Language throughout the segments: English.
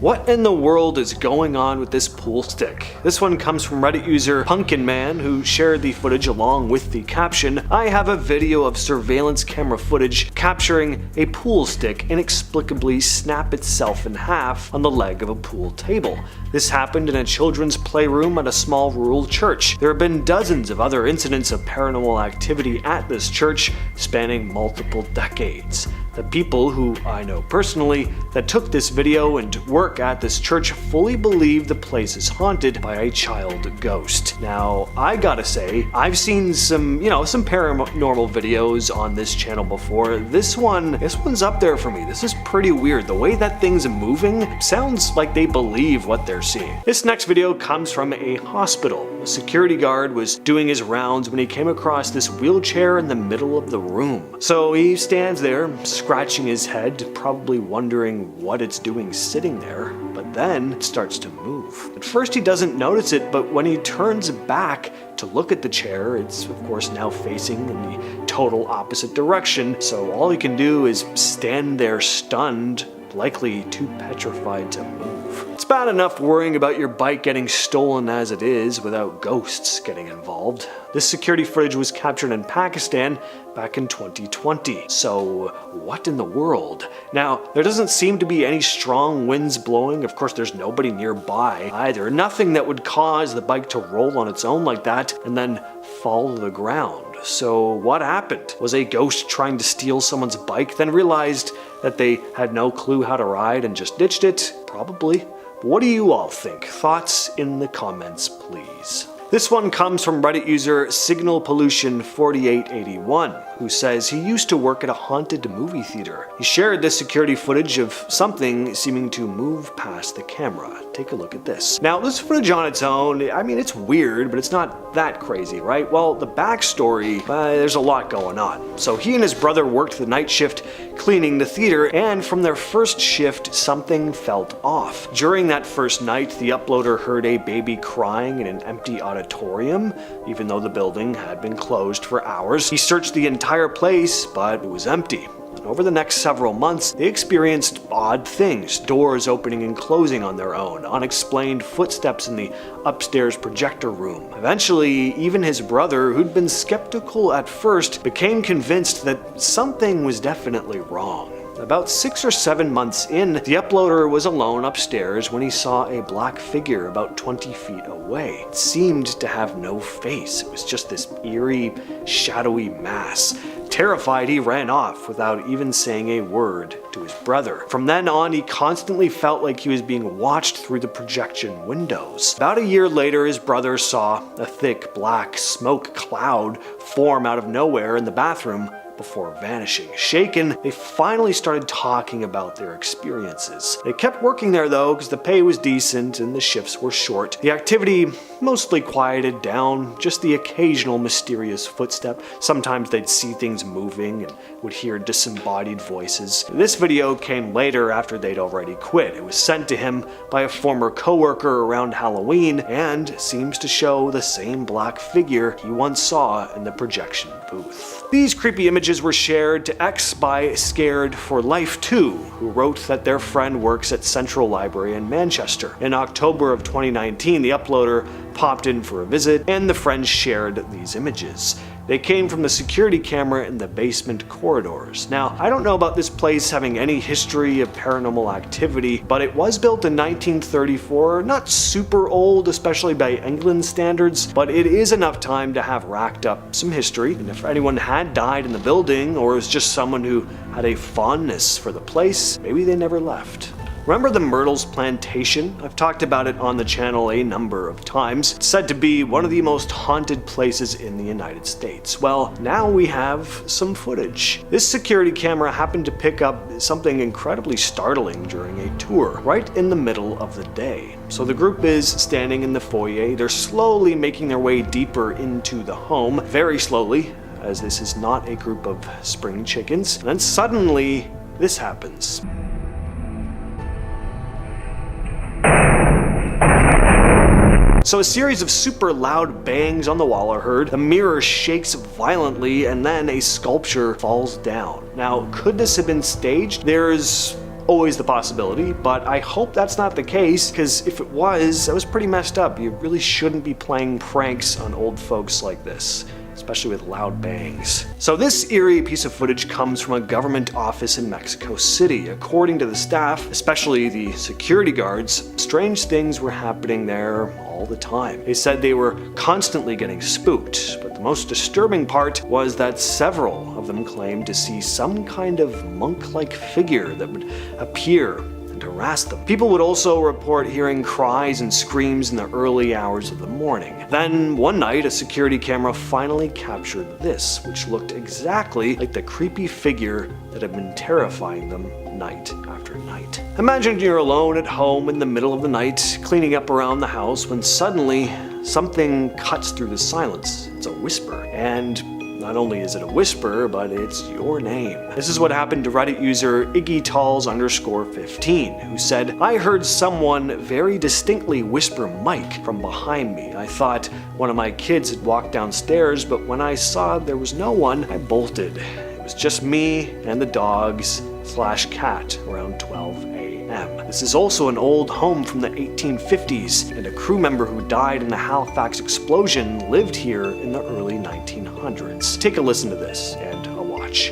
What in the world is going on with this pool stick? This one comes from Reddit user Pumpkin Man, who shared the footage along with the caption, "I have a video of surveillance camera footage capturing a pool stick inexplicably snap itself in half on the leg of a pool table. This happened in a children's playroom at a small rural church. There have been dozens of other incidents of paranormal activity at this church, spanning multiple decades. The people, who I know personally, that took this video and work at this church fully believe the place is haunted by a child ghost." Now, I gotta say, I've seen some paranormal videos on this channel before. This one's up there for me. This is pretty weird. The way that thing's moving sounds like they believe what they're seeing. This next video comes from a hospital. A security guard was doing his rounds when he came across this wheelchair in the middle of the room. So he stands there, scratching his head, probably wondering what it's doing sitting there, but then it starts to move. At first he doesn't notice it, but when he turns back to look at the chair, it's of course now facing in the total opposite direction, so all he can do is stand there stunned, likely too petrified to move. It's bad enough worrying about your bike getting stolen as it is without ghosts getting involved. This security footage was captured in Pakistan back in 2020. So what in the world? Now, there doesn't seem to be any strong winds blowing. Of course, there's nobody nearby either. Nothing that would cause the bike to roll on its own like that and then fall to the ground. So what happened? Was a ghost trying to steal someone's bike, then realized that they had no clue how to ride and just ditched it? Probably. But what do you all think? Thoughts in the comments, please. This one comes from Reddit user Signal Pollution 4881, who says he used to work at a haunted movie theater. He shared this security footage of something seeming to move past the camera. Take a look at this. Now, this footage on its own, I mean, it's weird, but it's not that crazy, right? Well, the backstory, there's a lot going on. So he and his brother worked the night shift cleaning the theater, and from their first shift, something felt off. During that first night, the uploader heard a baby crying in an empty auditorium, even though the building had been closed for hours. He searched the entire place, but it was empty. Over the next several months, they experienced odd things, doors opening and closing on their own, unexplained footsteps in the upstairs projector room. Eventually, even his brother, who'd been skeptical at first, became convinced that something was definitely wrong. About 6 or 7 months in, the uploader was alone upstairs when he saw a black figure about 20 feet away. It seemed to have no face. It was just this eerie, shadowy mass. Terrified, he ran off without even saying a word to his brother. From then on, he constantly felt like he was being watched through the projection windows. About a year later, his brother saw a thick black smoke cloud form out of nowhere in the bathroom before vanishing. Shaken, they finally started talking about their experiences. They kept working there though, because the pay was decent and the shifts were short. The activity mostly quieted down, just the occasional mysterious footstep. Sometimes they'd see things moving and would hear disembodied voices. This video came later after they'd already quit. It was sent to him by a former coworker around Halloween and seems to show the same black figure he once saw in the projection booth. These creepy images were shared to X by Scared for Life 2, who wrote that their friend works at Central Library in Manchester. In October of 2019, the uploader popped in for a visit, and the friends shared these images. They came from the security camera in the basement corridors. Now, I don't know about this place having any history of paranormal activity, but it was built in 1934, not super old, especially by England standards, but it is enough time to have racked up some history. And if anyone had died in the building, or was just someone who had a fondness for the place, maybe they never left. Remember the Myrtles Plantation? I've talked about it on the channel a number of times. It's said to be one of the most haunted places in the United States. Well, now we have some footage. This security camera happened to pick up something incredibly startling during a tour, right in the middle of the day. So the group is standing in the foyer. They're slowly making their way deeper into the home, very slowly, as this is not a group of spring chickens. And then suddenly, this happens. So a series of super loud bangs on the wall are heard, the mirror shakes violently, and then a sculpture falls down. Now, could this have been staged? There's always the possibility, but I hope that's not the case, because if it was, that was pretty messed up. You really shouldn't be playing pranks on old folks like this, especially with loud bangs. So this eerie piece of footage comes from a government office in Mexico City. According to the staff, especially the security guards, strange things were happening there all the time. They said they were constantly getting spooked, but the most disturbing part was that several of them claimed to see some kind of monk-like figure that would appear and harass them. People would also report hearing cries and screams in the early hours of the morning. Then one night, a security camera finally captured this, which looked exactly like the creepy figure that had been terrifying them night after night. Imagine you're alone at home in the middle of the night, cleaning up around the house, when suddenly something cuts through the silence. It's a whisper, and not only is it a whisper, but it's your name. This is what happened to Reddit user IggyTalls_15, who said, "I heard someone very distinctly whisper Mike from behind me. I thought one of my kids had walked downstairs, but when I saw there was no one, I bolted. It was just me and the dogs/cat around 12 a.m. This is also an old home from the 1850s, and a crew member who died in the Halifax explosion lived here in the early 1900s. Take a listen to this and a watch.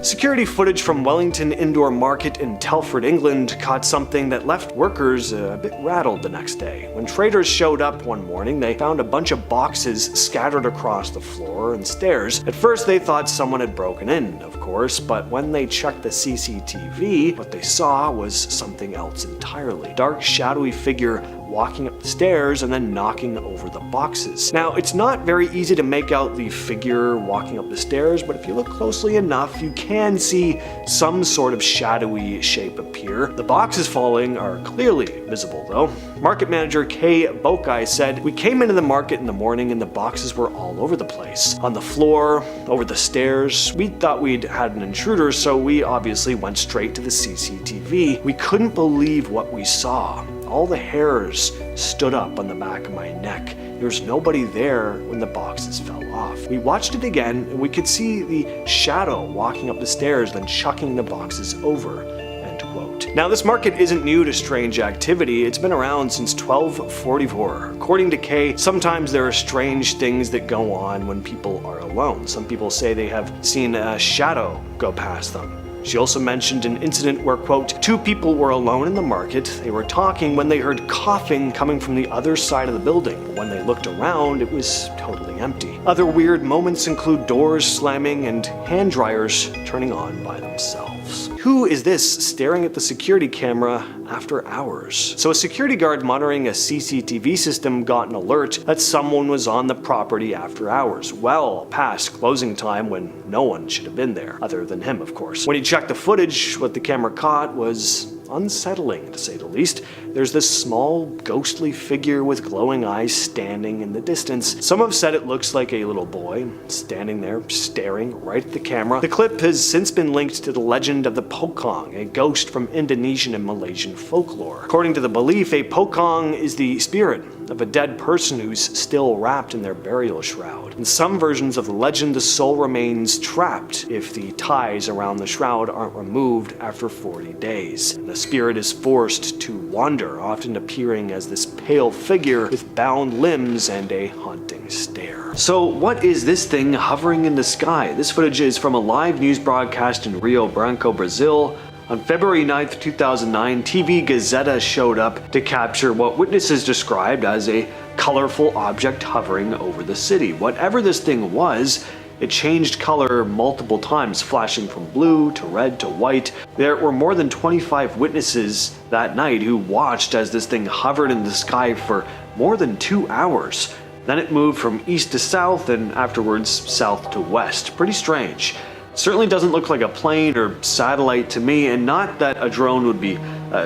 Security footage from Wellington Indoor Market in Telford, England caught something that left workers a bit rattled the next day. When traders showed up one morning, they found a bunch of boxes scattered across the floor and stairs. At first they thought someone had broken in, of course, but when they checked the CCTV, what they saw was something else entirely. A dark, shadowy figure walking up the stairs and then knocking over the boxes. Now, it's not very easy to make out the figure walking up the stairs, but if you look closely enough, you can see some sort of shadowy shape appear. The boxes falling are clearly visible though. Market manager Kay Bokai said, "We came into the market in the morning and the boxes were all over the place. On the floor, over the stairs. We thought we'd had an intruder, so we obviously went straight to the CCTV. We couldn't believe what we saw. All the hairs stood up on the back of my neck. There was nobody there when the boxes fell off. We watched it again and we could see the shadow walking up the stairs, then chucking the boxes over." End quote. Now, this market isn't new to strange activity. It's been around since 1244. According to Kay, sometimes there are strange things that go on when people are alone. Some people say they have seen a shadow go past them. She also mentioned an incident where, quote, "two people were alone in the market. They were talking when they heard coughing coming from the other side of the building. When they looked around, it was totally empty." Other weird moments include doors slamming and hand dryers turning on by themselves. Who is this staring at the security camera after hours? So a security guard monitoring a CCTV system got an alert that someone was on the property after hours, well past closing time when no one should have been there, other than him, of course. When he checked the footage, what the camera caught was unsettling, to say the least. There's this small, ghostly figure with glowing eyes standing in the distance. Some have said it looks like a little boy, standing there, staring right at the camera. The clip has since been linked to the legend of the Pocong, a ghost from Indonesian and Malaysian folklore. According to the belief, a Pocong is the spirit of a dead person who's still wrapped in their burial shroud. In some versions of the legend, the soul remains trapped if the ties around the shroud aren't removed after 40 days. And the spirit is forced to wander, often appearing as this pale figure with bound limbs and a haunting stare. So what is this thing hovering in the sky? This footage is from a live news broadcast in Rio Branco, Brazil. On February 9th, 2009, TV Gazeta showed up to capture what witnesses described as a colorful object hovering over the city. Whatever this thing was, it changed color multiple times, flashing from blue to red to white. There were more than 25 witnesses that night who watched as this thing hovered in the sky for more than 2 hours. Then it moved from east to south and afterwards south to west. Pretty strange. Certainly doesn't look like a plane or satellite to me, and not that a drone would be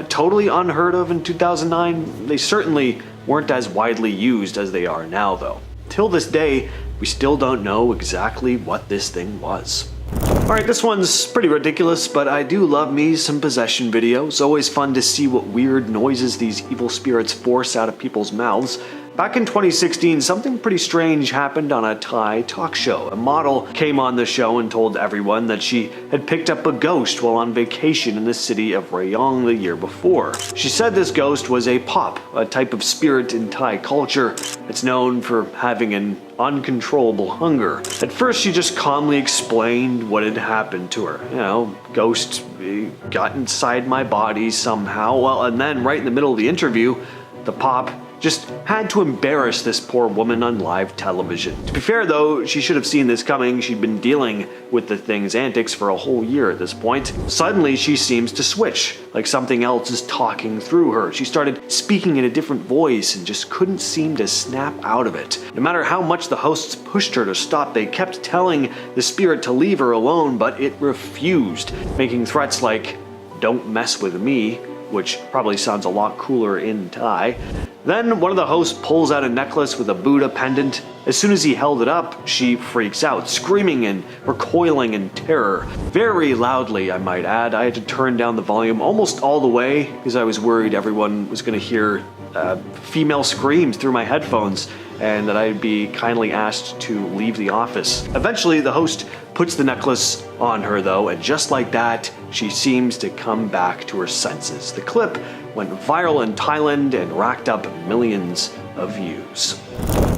totally unheard of in 2009. They certainly weren't as widely used as they are now though. Till this day, we still don't know exactly what this thing was. Alright, this one's pretty ridiculous, but I do love me some possession videos. Always fun to see what weird noises these evil spirits force out of people's mouths. Back in 2016, something pretty strange happened on a Thai talk show. A model came on the show and told everyone that she had picked up a ghost while on vacation in the city of Rayong the year before. She said this ghost was a pop, a type of spirit in Thai culture. It's known for having an uncontrollable hunger. At first, she just calmly explained what had happened to her. You know, ghost got inside my body somehow. Well, and then right in the middle of the interview, the pop just had to embarrass this poor woman on live television. To be fair though, she should have seen this coming. She'd been dealing with the thing's antics for a whole year at this point. Suddenly she seems to switch, like something else is talking through her. She started speaking in a different voice and just couldn't seem to snap out of it. No matter how much the hosts pushed her to stop, they kept telling the spirit to leave her alone, but it refused, making threats like, "Don't mess with me," which probably sounds a lot cooler in Thai. Then one of the hosts pulls out a necklace with a Buddha pendant. As soon as he held it up, she freaks out, screaming and recoiling in terror. Very loudly, I might add. I had to turn down the volume almost all the way because I was worried everyone was going to hear female screams through my headphones and that I'd be kindly asked to leave the office. Eventually, the host puts the necklace on her though, and just like that, she seems to come back to her senses. The clip went viral in Thailand and racked up millions of views.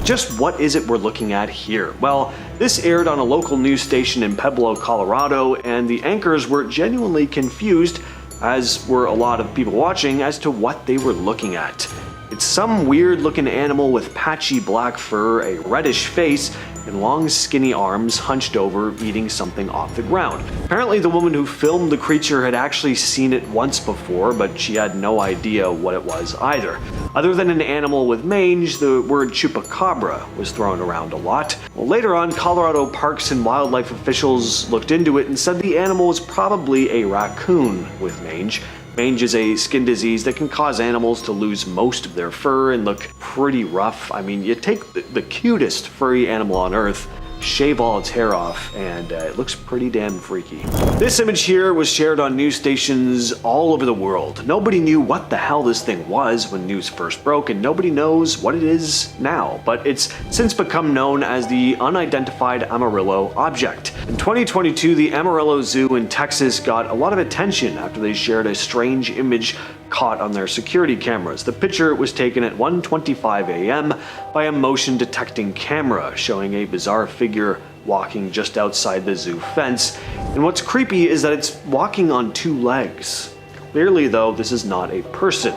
Just what is it we're looking at here? Well, this aired on a local news station in Pueblo, Colorado, and the anchors were genuinely confused, as were a lot of people watching, as to what they were looking at. It's some weird looking animal with patchy black fur, a reddish face, and long skinny arms hunched over eating something off the ground. Apparently the woman who filmed the creature had actually seen it once before, but she had no idea what it was either. Other than an animal with mange, the word chupacabra was thrown around a lot. Well, later on, Colorado Parks and Wildlife officials looked into it and said the animal was probably a raccoon with mange. Mange is a skin disease that can cause animals to lose most of their fur and look pretty rough. I mean, you take the cutest furry animal on earth, shave all its hair off, and it looks pretty damn freaky. This image here was shared on news stations all over the world. Nobody knew what the hell this thing was when news first broke, and nobody knows what it is now, but it's since become known as the Unidentified Amarillo object. In 2022, the Amarillo Zoo in Texas got a lot of attention after they shared a strange image caught on their security cameras. The picture was taken at 1:25 a.m. by a motion detecting camera showing a bizarre figure walking just outside the zoo fence. And what's creepy is that it's walking on two legs. Clearly though, this is not a person,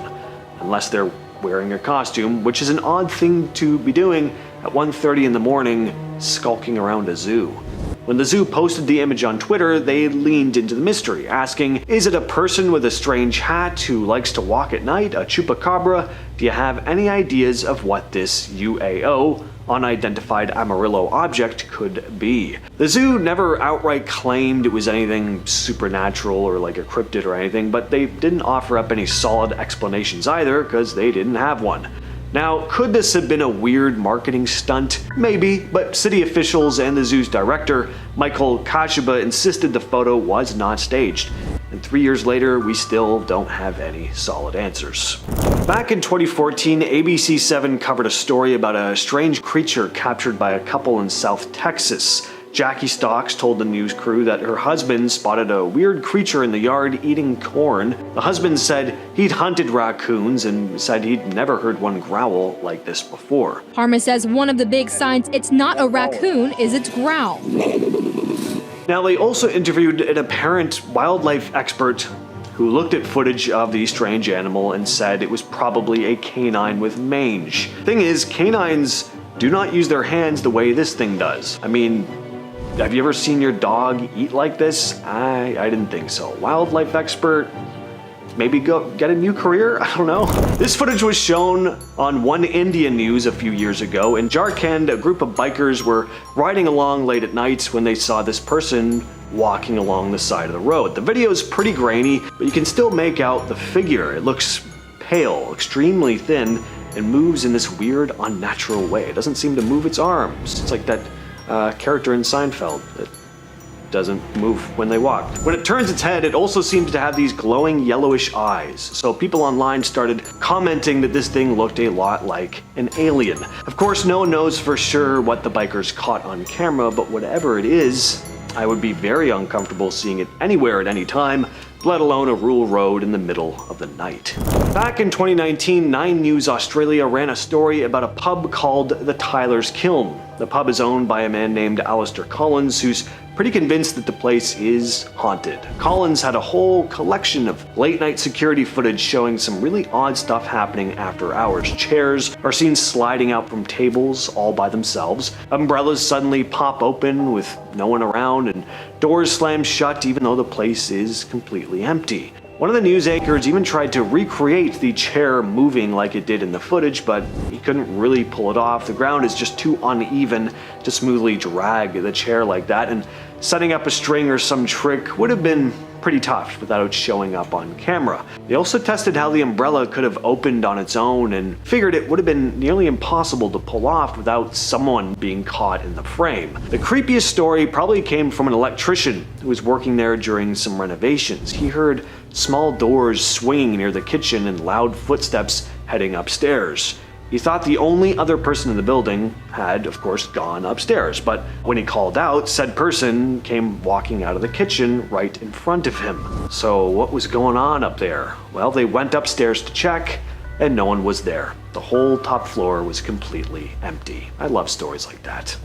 unless they're wearing a costume, which is an odd thing to be doing at 1:30 in the morning, skulking around a zoo. When the zoo posted the image on Twitter, they leaned into the mystery, asking, is it a person with a strange hat who likes to walk at night, a chupacabra? Do you have any ideas of what this UAO, Unidentified Amarillo object, could be? The zoo never outright claimed it was anything supernatural or like a cryptid or anything, but they didn't offer up any solid explanations either, because they didn't have one. Now, could this have been a weird marketing stunt? Maybe, but city officials and the zoo's director, Michael Kashiba, insisted the photo was not staged. And 3 years later, we still don't have any solid answers. Back in 2014, ABC7 covered a story about a strange creature captured by a couple in South Texas. Jackie Stocks told the news crew that her husband spotted a weird creature in the yard eating corn. The husband said he'd hunted raccoons and said he'd never heard one growl like this before. Parma says one of the big signs it's not a raccoon is its growl. Now, they also interviewed an apparent wildlife expert who looked at footage of the strange animal and said it was probably a canine with mange. Thing is, canines do not use their hands the way this thing does. I mean, have you ever seen your dog eat like this? I didn't think so. Wildlife expert, maybe go get a new career? I don't know. This footage was shown on One India News a few years ago. In Jharkhand, a group of bikers were riding along late at night when they saw this person walking along the side of the road. The video is pretty grainy, but you can still make out the figure. It looks pale, extremely thin, and moves in this weird, unnatural way. It doesn't seem to move its arms. It's like that character in Seinfeld that doesn't move when they walk. When it turns its head, it also seems to have these glowing yellowish eyes, so people online started commenting that this thing looked a lot like an alien. Of course, no one knows for sure what the bikers caught on camera, but whatever it is, I would be very uncomfortable seeing it anywhere at any time, let alone a rural road in the middle of the night. Back in 2019, 9 News Australia ran a story about a pub called the Tyler's Kiln. The pub is owned by a man named Alistair Collins, who's pretty convinced that the place is haunted. Collins had a whole collection of late-night security footage showing some really odd stuff happening after hours. Chairs are seen sliding out from tables all by themselves. Umbrellas suddenly pop open with no one around, and doors slam shut even though the place is completely empty. One of the news anchors even tried to recreate the chair moving like it did in the footage, but he couldn't really pull it off. The ground is just too uneven to smoothly drag the chair like that, and setting up a string or some trick would have been pretty tough without it showing up on camera. They also tested how the umbrella could have opened on its own and figured it would have been nearly impossible to pull off without someone being caught in the frame. The creepiest story probably came from an electrician who was working there during some renovations. He heard small doors swinging near the kitchen and loud footsteps heading upstairs. He thought the only other person in the building had, of course, gone upstairs, but when he called out, said person came walking out of the kitchen right in front of him. So what was going on up there? Well, they went upstairs to check, and no one was there. The whole top floor was completely empty. I love stories like that.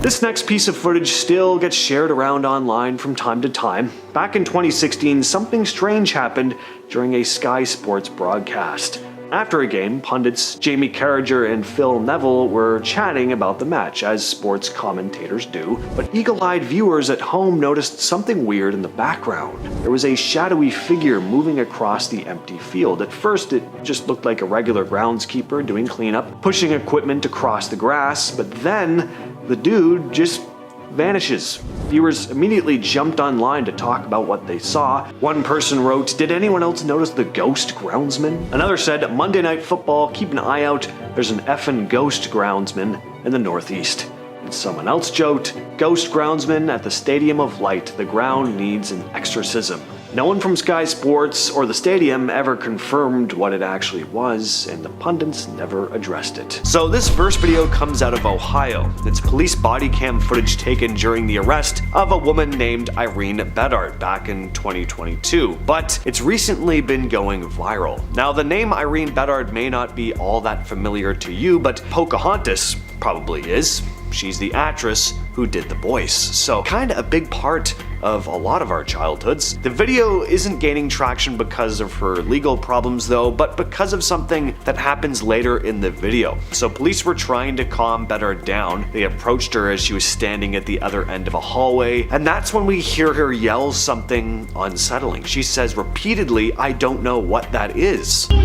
This next piece of footage still gets shared around online from time to time. Back in 2016, something strange happened during a Sky Sports broadcast. After a game, pundits Jamie Carragher and Phil Neville were chatting about the match, as sports commentators do, but eagle-eyed viewers at home noticed something weird in the background. There was a shadowy figure moving across the empty field. At first, it just looked like a regular groundskeeper doing cleanup, pushing equipment across the grass, but then the dude just vanishes. Viewers immediately jumped online to talk about what they saw. One person wrote, "Did anyone else notice the ghost groundsman?" Another said, "Monday Night Football, keep an eye out. There's an effing ghost groundsman in the Northeast." And someone else joked, "Ghost groundsman at the Stadium of Light. The ground needs an exorcism." No one from Sky Sports or the stadium ever confirmed what it actually was, and the pundits never addressed it. So this first video comes out of Ohio. It's police body cam footage taken during the arrest of a woman named Irene Bedard back in 2022, but it's recently been going viral. Now, the name Irene Bedard may not be all that familiar to you, but Pocahontas probably is. She's the actress who did the voice, so kinda a big part of a lot of our childhoods. The video isn't gaining traction because of her legal problems though, but because of something that happens later in the video. So police were trying to calm Bedard down. They approached her as she was standing at the other end of a hallway, and that's when we hear her yell something unsettling. She says repeatedly, "I don't know what that is." Stop!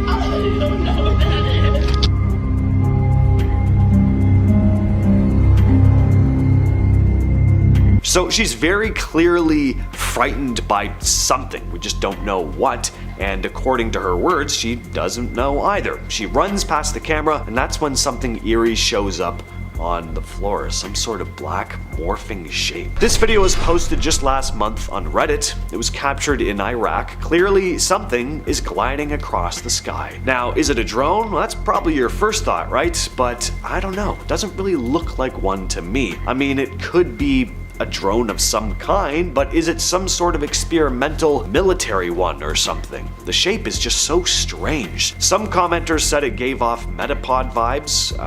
I don't know what that is. So she's very clearly frightened by something. We just don't know what. And according to her words, she doesn't know either. She runs past the camera, and that's when something eerie shows up on the floor, some sort of black morphing shape. This video was posted just last month on Reddit. It was captured in Iraq. Clearly something is gliding across the sky. Now, is it a drone? Well, that's probably your first thought, right? But I don't know. It doesn't really look like one to me. I mean, it could be a drone of some kind, but is it some sort of experimental military one or something? The shape is just so strange. Some commenters said it gave off Metapod vibes.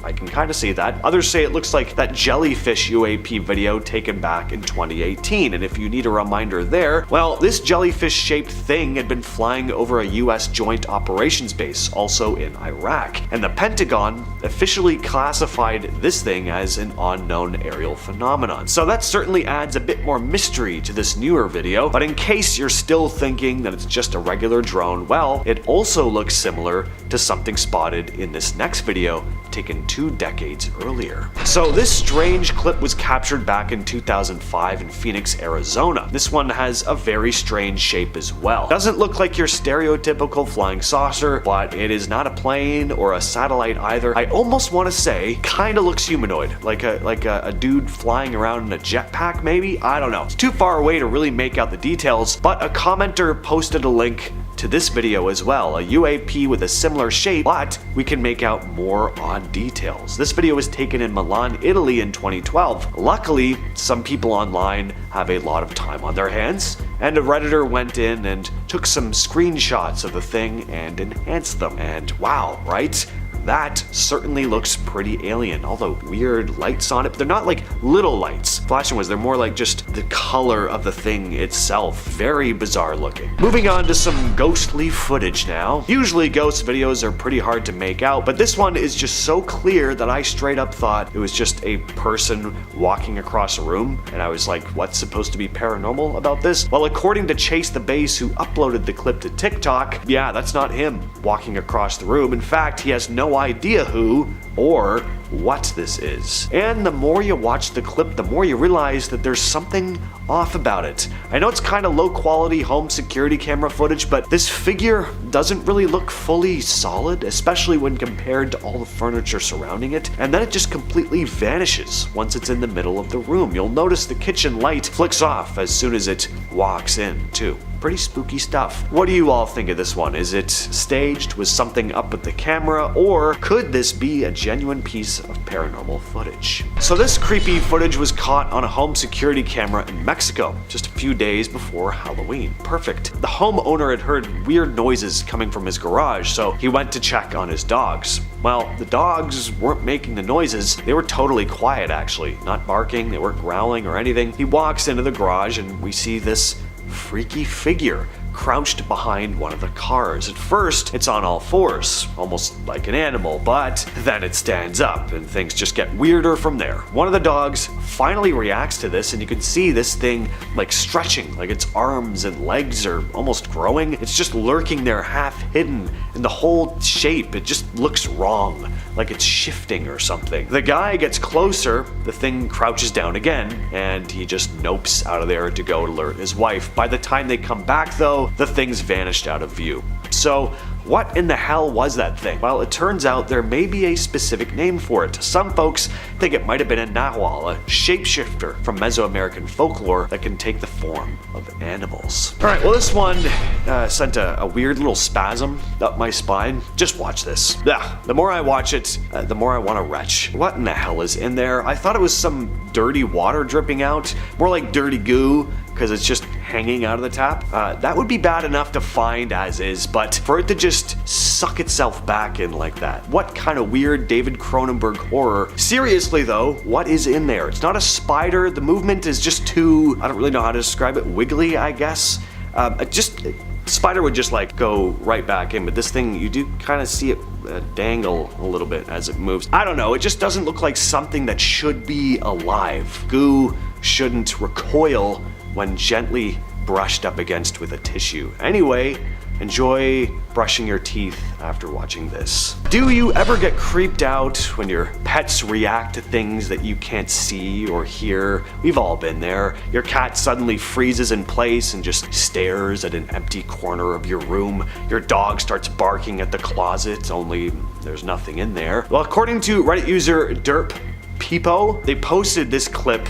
I can kind of see that. Others say it looks like that jellyfish UAP video taken back in 2018, and if you need a reminder there, well, this jellyfish-shaped thing had been flying over a US joint operations base, also in Iraq, and the Pentagon officially classified this thing as an unknown aerial phenomenon. So that certainly adds a bit more mystery to this newer video, but in case you're still thinking that it's just a regular drone, well, it also looks similar to something spotted in this next video taken 2 decades earlier. So this strange clip was captured back in 2005 in Phoenix, Arizona. This one has a very strange shape as well. Doesn't look like your stereotypical flying saucer, but it is not a plane or a satellite either. I almost want to say kinda looks humanoid, like a dude flying around in a jetpack maybe? I don't know. It's too far away to really make out the details, but a commenter posted a link to this video as well, a UAP with a similar shape, but we can make out more odd details. This video was taken in Milan, Italy in 2012. Luckily, some people online have a lot of time on their hands, and a Redditor went in and took some screenshots of the thing and enhanced them. And wow, right? That certainly looks pretty alien. All the weird lights on it, but they're not like little lights. Flashing ones, they're more like just the color of the thing itself. Very bizarre looking. Moving on to some ghostly footage now. Usually ghost videos are pretty hard to make out, but this one is just so clear that I straight up thought it was just a person walking across a room, and I was like, what's supposed to be paranormal about this? Well, according to Chase the Bass, who uploaded the clip to TikTok, yeah, that's not him walking across the room. In fact, he has no idea who or what this is. And the more you watch the clip, the more you realize that there's something off about it. I know it's kind of low quality home security camera footage, but this figure doesn't really look fully solid, especially when compared to all the furniture surrounding it, and then it just completely vanishes once it's in the middle of the room. You'll notice the kitchen light flicks off as soon as it walks in, too. Pretty spooky stuff. What do you all think of this one? Is it staged? Was something up with the camera? Or could this be a genuine piece of paranormal footage? So this creepy footage was caught on a home security camera in Mexico just a few days before Halloween. Perfect. The homeowner had heard weird noises coming from his garage, so he went to check on his dogs. Well, the dogs weren't making the noises. They were totally quiet actually, not barking, they weren't growling or anything. He walks into the garage and we see this freaky figure crouched behind one of the cars. At first, it's on all fours, almost like an animal, but then it stands up and things just get weirder from there. One of the dogs finally reacts to this and you can see this thing like stretching, like its arms and legs are almost growing. It's just lurking there half hidden, and the whole shape, it just looks wrong, like it's shifting or something. The guy gets closer, the thing crouches down again, and he just nopes out of there to go alert his wife. By the time they come back though, the thing's vanished out of view. So what in the hell was that thing? Well, it turns out there may be a specific name for it. Some folks think it might have been a Nahual, a shapeshifter from Mesoamerican folklore that can take the form of animals. Alright, well this one sent a weird little spasm up my spine. Just watch this. Yeah, the more I watch it, the more I want to retch. What in the hell is in there? I thought it was some dirty water dripping out, more like dirty goo, because it's just hanging out of the tap. That would be bad enough to find as is, but for it to just suck itself back in like that. What kind of weird David Cronenberg horror? Seriously though, what is in there? It's not a spider, the movement is just too, I don't really know how to describe it, wiggly I guess. Spider would just like go right back in, but this thing, you do kind of see it dangle a little bit as it moves. I don't know, it just doesn't look like something that should be alive. Goo shouldn't recoil when gently brushed up against with a tissue. Anyway, enjoy brushing your teeth after watching this. Do you ever get creeped out when your pets react to things that you can't see or hear? We've all been there. Your cat suddenly freezes in place and just stares at an empty corner of your room. Your dog starts barking at the closet, only there's nothing in there. Well, according to Reddit user Derp Peepo, they posted this clip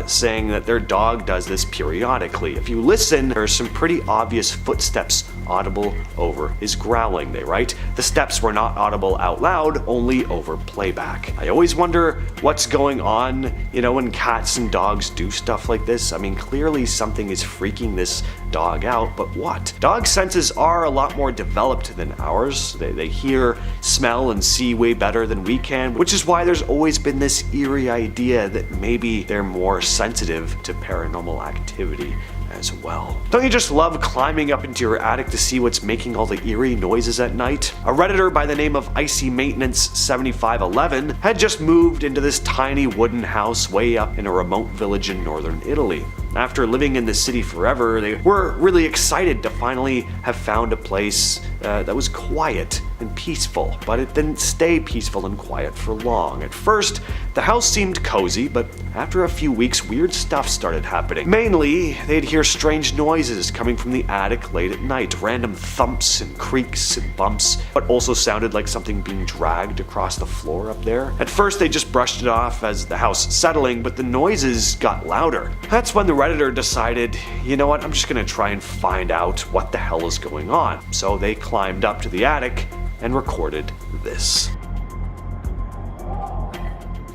saying that their dog does this periodically. If you listen, there's some pretty obvious footsteps audible over his growling, they write. The steps were not audible out loud, only over playback. I always wonder what's going on, you know, when cats and dogs do stuff like this. I mean, clearly something is freaking this dog out, but what? Dog senses are a lot more developed than ours. They hear, smell, and see way better than we can, which is why there's always been this eerie idea that maybe they're more sensitive to paranormal activity as well. Don't you just love climbing up into your attic to see what's making all the eerie noises at night? A Redditor by the name of Icy Maintenance 7511 had just moved into this tiny wooden house way up in a remote village in northern Italy. After living in the city forever, they were really excited to finally have found a place that was quiet and peaceful, but it didn't stay peaceful and quiet for long. At first, the house seemed cozy, but after a few weeks, weird stuff started happening. Mainly, they'd hear strange noises coming from the attic late at night, random thumps and creaks and bumps, but also sounded like something being dragged across the floor up there. At first, they just brushed it off as the house settling, but the noises got louder. That's when the Redditor decided, you know what, I'm just gonna try and find out what the hell is going on. So they climbed up to the attic and recorded this.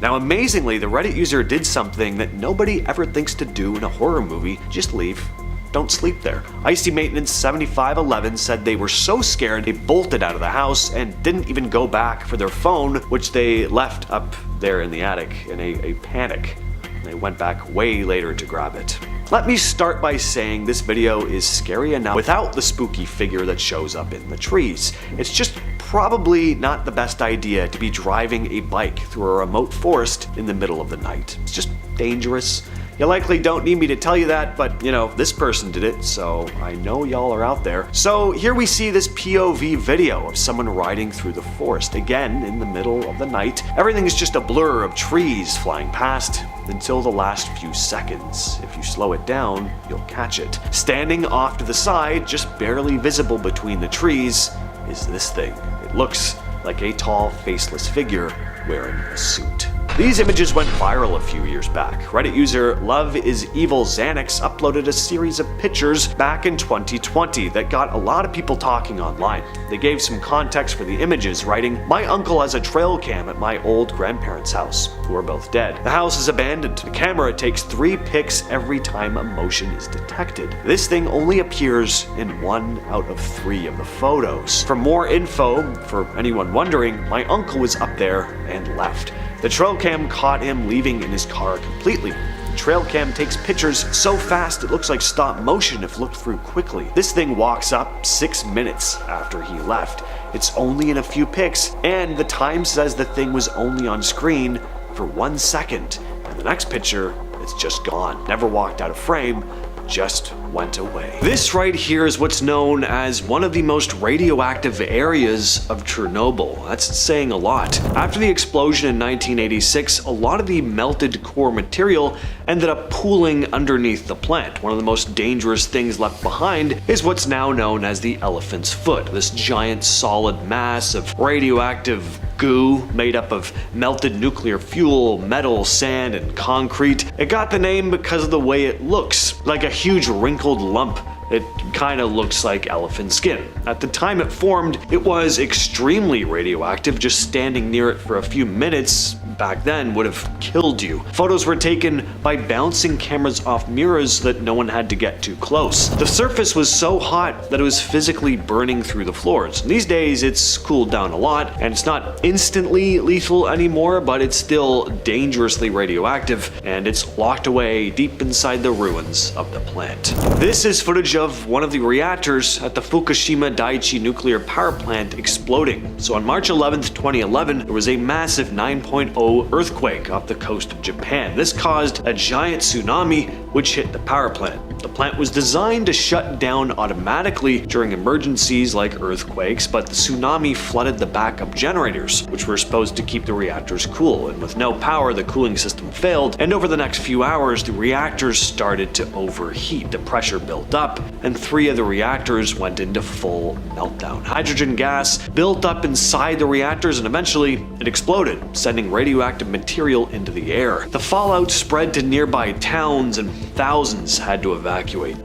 Now amazingly, the Reddit user did something that nobody ever thinks to do in a horror movie: just leave. Don't sleep there. Icy Maintenance 7511 said they were so scared they bolted out of the house and didn't even go back for their phone, which they left up there in the attic in a panic. They went back way later to grab it. Let me start by saying this video is scary enough without the spooky figure that shows up in the trees. It's just probably not the best idea to be driving a bike through a remote forest in the middle of the night. It's just dangerous. You likely don't need me to tell you that, but you know, this person did it, so I know y'all are out there. So here we see this POV video of someone riding through the forest, again in the middle of the night. Everything is just a blur of trees flying past until the last few seconds. If you slow it down, you'll catch it. Standing off to the side, just barely visible between the trees, is this thing. It looks like a tall, faceless figure wearing a suit. These images went viral a few years back. Reddit user Love Is Evil Xanax uploaded a series of pictures back in 2020 that got a lot of people talking online. They gave some context for the images, writing, "My uncle has a trail cam at my old grandparents' house, who are both dead. The house is abandoned. The camera takes 3 pics every time a motion is detected. This thing only appears in 1 out of 3 of the photos. For more info, for anyone wondering, my uncle was up there and left. The trail cam caught him leaving in his car completely. The trail cam takes pictures so fast it looks like stop motion if looked through quickly. This thing walks up 6 minutes after he left. It's only in a few pics, and the time says the thing was only on screen for 1 second. And the next picture, it's just gone. Never walked out of frame, just went away." This right here is what's known as one of the most radioactive areas of Chernobyl. That's saying a lot. After the explosion in 1986, a lot of the melted core material ended up pooling underneath the plant. One of the most dangerous things left behind is what's now known as the elephant's foot, this giant solid mass of radioactive goo made up of melted nuclear fuel, metal, sand, and concrete. It got the name because of the way it looks, like a huge wrinkled lump. It kind of looks like elephant skin. At the time it formed, it was extremely radioactive. Just standing near it for a few minutes back then would have killed you. Photos were taken by bouncing cameras off mirrors so that no one had to get too close. The surface was so hot that it was physically burning through the floors. These days it's cooled down a lot, and it's not instantly lethal anymore, but it's still dangerously radioactive, and it's locked away deep inside the ruins of the plant. This is footage of one of the reactors at the Fukushima Daiichi nuclear power plant exploding. So on March 11th, 2011, there was a massive 9.0 earthquake off the coast of Japan. This caused a giant tsunami which hit the power plant. The plant was designed to shut down automatically during emergencies like earthquakes, but the tsunami flooded the backup generators, which were supposed to keep the reactors cool. And with no power, the cooling system failed, and over the next few hours, the reactors started to overheat. The pressure built up, and 3 of the reactors went into full meltdown. Hydrogen gas built up inside the reactors, and eventually it exploded, sending radioactive material into the air. The fallout spread to nearby towns, and thousands had to evacuate.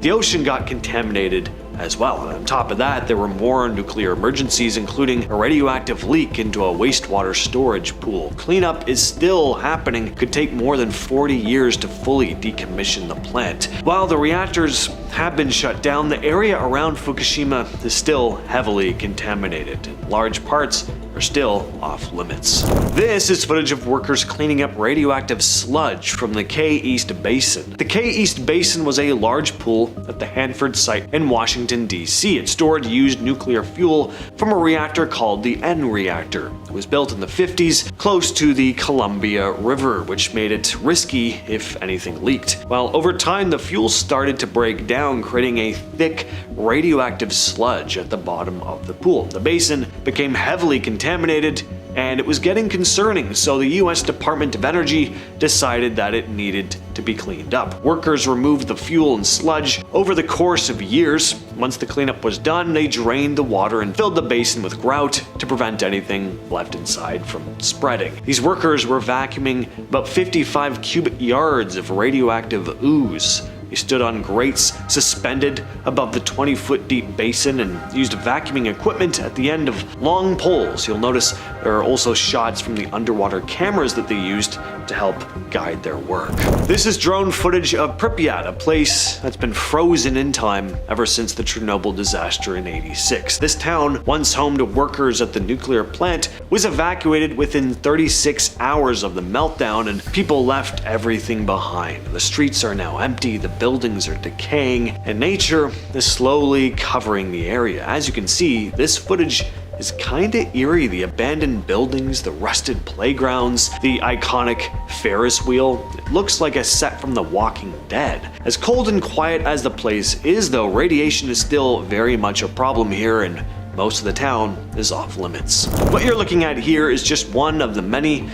The ocean got contaminated as well. And on top of that, there were more nuclear emergencies, including a radioactive leak into a wastewater storage pool. Cleanup is still happening. It could take more than 40 years to fully decommission the plant. While the reactors have been shut down, the area around Fukushima is still heavily contaminated. Large parts are still off limits. This is footage of workers cleaning up radioactive sludge from the Decay East Basin. The Decay East Basin was a large pool at the Hanford site in Washington, D.C. It stored used nuclear fuel from a reactor called the N reactor. It was built in the 50s close to the Columbia River, which made it risky if anything leaked. Well, over time, the fuel started to break down, creating a thick radioactive sludge at the bottom of the pool. The basin became heavily contaminated, and it was getting concerning, so the US Department of Energy decided that it needed to be cleaned up. Workers removed the fuel and sludge over the course of years. Once the cleanup was done, they drained the water and filled the basin with grout to prevent anything left inside from spreading. These workers were vacuuming about 55 cubic yards of radioactive ooze. They stood on grates suspended above the 20-foot deep basin and used vacuuming equipment at the end of long poles. You'll notice there are also shots from the underwater cameras that they used to help guide their work. This is drone footage of Pripyat, a place that's been frozen in time ever since the Chernobyl disaster in '86. This town, once home to workers at the nuclear plant, was evacuated within 36 hours of the meltdown, and people left everything behind. The streets are now empty, the buildings are decaying, and nature is slowly covering the area. As you can see, this footage is kinda eerie. The abandoned buildings, the rusted playgrounds, the iconic Ferris wheel. It looks like a set from The Walking Dead. As cold and quiet as the place is, though, radiation is still very much a problem here, and most of the town is off limits. What you're looking at here is just one of the many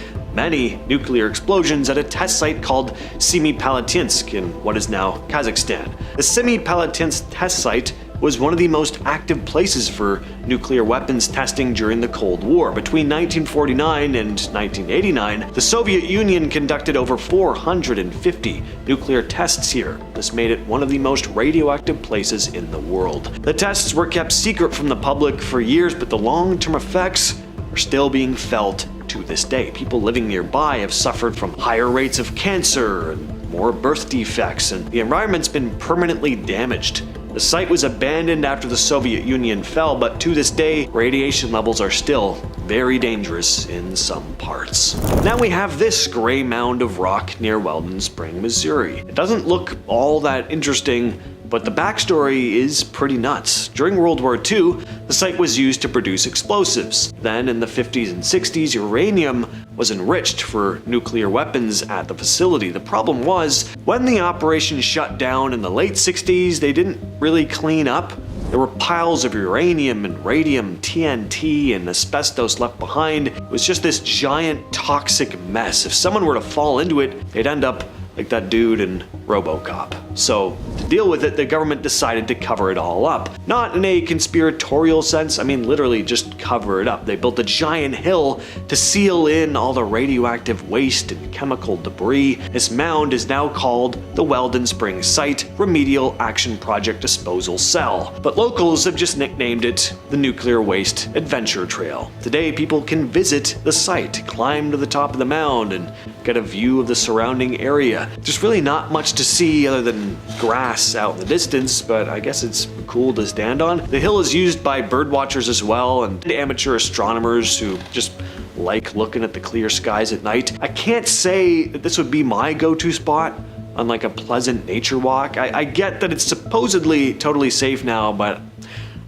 nuclear explosions at a test site called Semipalatinsk in what is now Kazakhstan. The Semipalatinsk test site was one of the most active places for nuclear weapons testing during the Cold War. Between 1949 and 1989, the Soviet Union conducted over 450 nuclear tests here. This made it one of the most radioactive places in the world. The tests were kept secret from the public for years, but the long-term effects are still being felt to this day. People living nearby have suffered from higher rates of cancer and more birth defects, and the environment's been permanently damaged. The site was abandoned after the Soviet Union fell, but to this day, radiation levels are still very dangerous in some parts. Now we have this gray mound of rock near Weldon Spring, Missouri. It doesn't look all that interesting, but the backstory is pretty nuts. During World War II, the site was used to produce explosives. Then in the 50s and 60s, uranium was enriched for nuclear weapons at the facility. The problem was, when the operation shut down in the late 60s, they didn't really clean up. There were piles of uranium and radium, TNT, and asbestos left behind. It was just this giant toxic mess. If someone were to fall into it, they'd end up like that dude in RoboCop. So, to deal with it, the government decided to cover it all up. Not in a conspiratorial sense, I mean literally just cover it up. They built a giant hill to seal in all the radioactive waste and chemical debris. This mound is now called the Weldon Springs Site Remedial Action Project Disposal Cell, but locals have just nicknamed it the Nuclear Waste Adventure Trail. Today, people can visit the site, climb to the top of the mound, and get a view of the surrounding area. There's really not much to see other than grass out in the distance, but I guess it's cool to stand on. The hill is used by birdwatchers as well, and amateur astronomers who just like looking at the clear skies at night. I can't say that this would be my go-to spot on like a pleasant nature walk. I get that it's supposedly totally safe now, but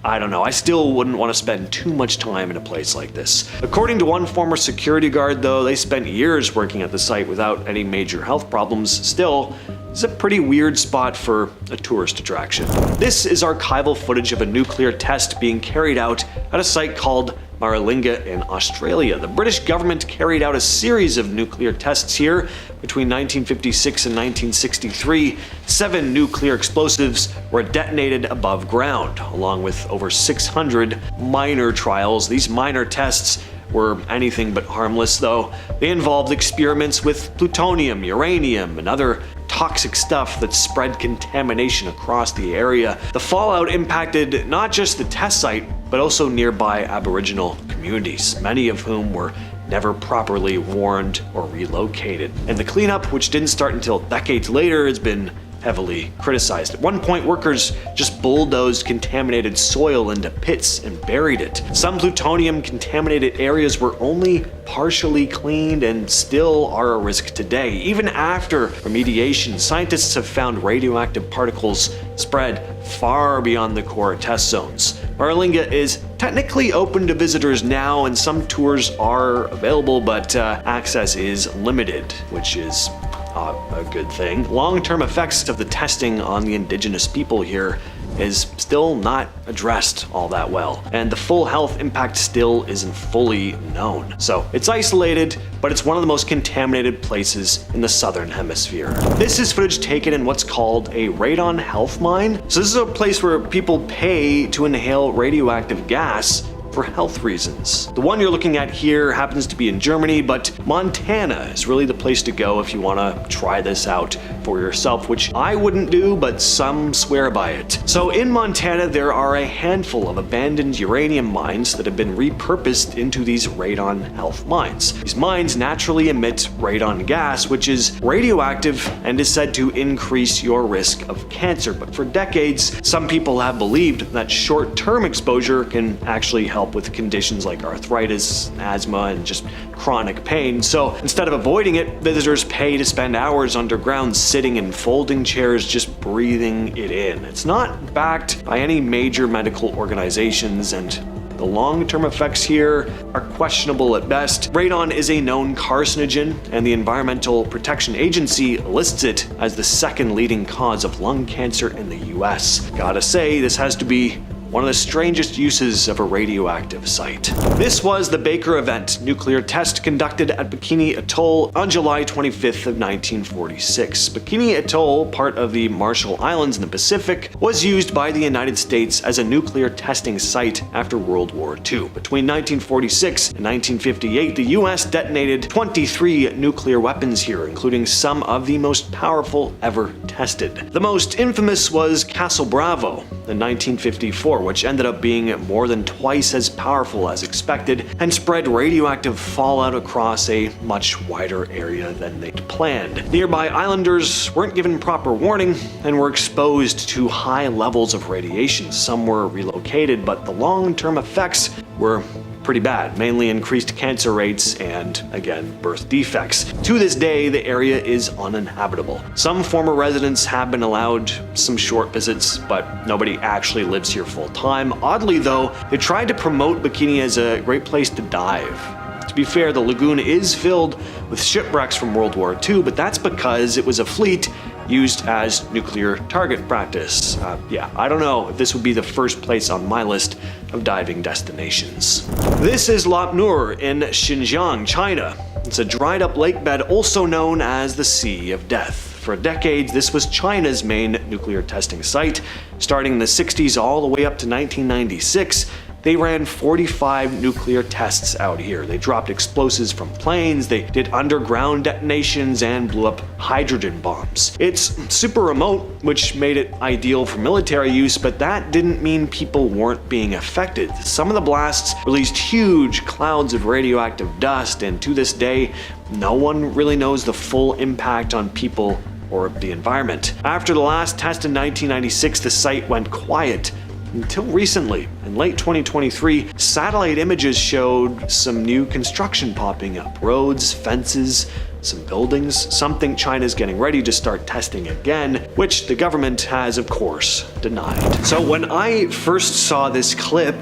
I don't know, I still wouldn't want to spend too much time in a place like this. According to one former security guard though, they spent years working at the site without any major health problems. Still, it's a pretty weird spot for a tourist attraction. This is archival footage of a nuclear test being carried out at a site called Maralinga in Australia. The British government carried out a series of nuclear tests here between 1956 and 1963. 7 nuclear explosives were detonated above ground, along with over 600 minor trials. These minor tests were anything but harmless, though. They involved experiments with plutonium, uranium, and other toxic stuff that spread contamination across the area. The fallout impacted not just the test site, but also nearby Aboriginal communities, many of whom were never properly warned or relocated. And the cleanup, which didn't start until decades later, has been heavily criticized. At one point, workers just bulldozed contaminated soil into pits and buried it. Some plutonium-contaminated areas were only partially cleaned and still are a risk today. Even after remediation, scientists have found radioactive particles spread far beyond the core test zones. Marlinga is technically open to visitors now, and some tours are available, but access is limited, which is a good thing. Long-term effects of the testing on the indigenous people here is still not addressed all that well, and the full health impact still isn't fully known. So it's isolated, but it's one of the most contaminated places in the southern hemisphere. This is footage taken in what's called a radon health mine. So this is a place where people pay to inhale radioactive gas for health reasons. The one you're looking at here happens to be in Germany, but Montana is really the place to go if you want to try this out for yourself, which I wouldn't do, but some swear by it. So in Montana, there are a handful of abandoned uranium mines that have been repurposed into these radon health mines. These mines naturally emit radon gas, which is radioactive and is said to increase your risk of cancer. But for decades, some people have believed that short-term exposure can actually help with conditions like arthritis, asthma, and just chronic pain. So instead of avoiding it, visitors pay to spend hours underground sitting in folding chairs just breathing it in. It's not backed by any major medical organizations, and the long-term effects here are questionable at best. Radon is a known carcinogen, and the Environmental Protection Agency lists it as the second leading cause of lung cancer in the US. Gotta say, this has to be one of the strangest uses of a radioactive site. This was the Baker Event nuclear test conducted at Bikini Atoll on July 25th of 1946. Bikini Atoll, part of the Marshall Islands in the Pacific, was used by the United States as a nuclear testing site after World War II. Between 1946 and 1958, the US detonated 23 nuclear weapons here, including some of the most powerful ever tested. The most infamous was Castle Bravo in 1954, which ended up being more than twice as powerful as expected and spread radioactive fallout across a much wider area than they'd planned. Nearby islanders weren't given proper warning and were exposed to high levels of radiation. Some were relocated, but the long-term effects were pretty bad, mainly increased cancer rates and, again, birth defects. To this day, the area is uninhabitable. Some former residents have been allowed some short visits, but nobody actually lives here full time. Oddly though, they tried to promote Bikini as a great place to dive. To be fair, the lagoon is filled with shipwrecks from World War II, but that's because it was a fleet used as nuclear target practice. I don't know if this would be the first place on my list of diving destinations. This is Lop Nur in Xinjiang, China. It's a dried up lake bed also known as the Sea of Death. For decades, this was China's main nuclear testing site. Starting in the 60s all the way up to 1996, they ran 45 nuclear tests out here. They dropped explosives from planes, they did underground detonations, and blew up hydrogen bombs. It's super remote, which made it ideal for military use, but that didn't mean people weren't being affected. Some of the blasts released huge clouds of radioactive dust, and to this day, no one really knows the full impact on people or the environment. After the last test in 1996, the site went quiet. Until recently, in late 2023, satellite images showed some new construction popping up. Roads, fences, some buildings. Some think China's getting ready to start testing again, which the government has, of course, denied. So when I first saw this clip,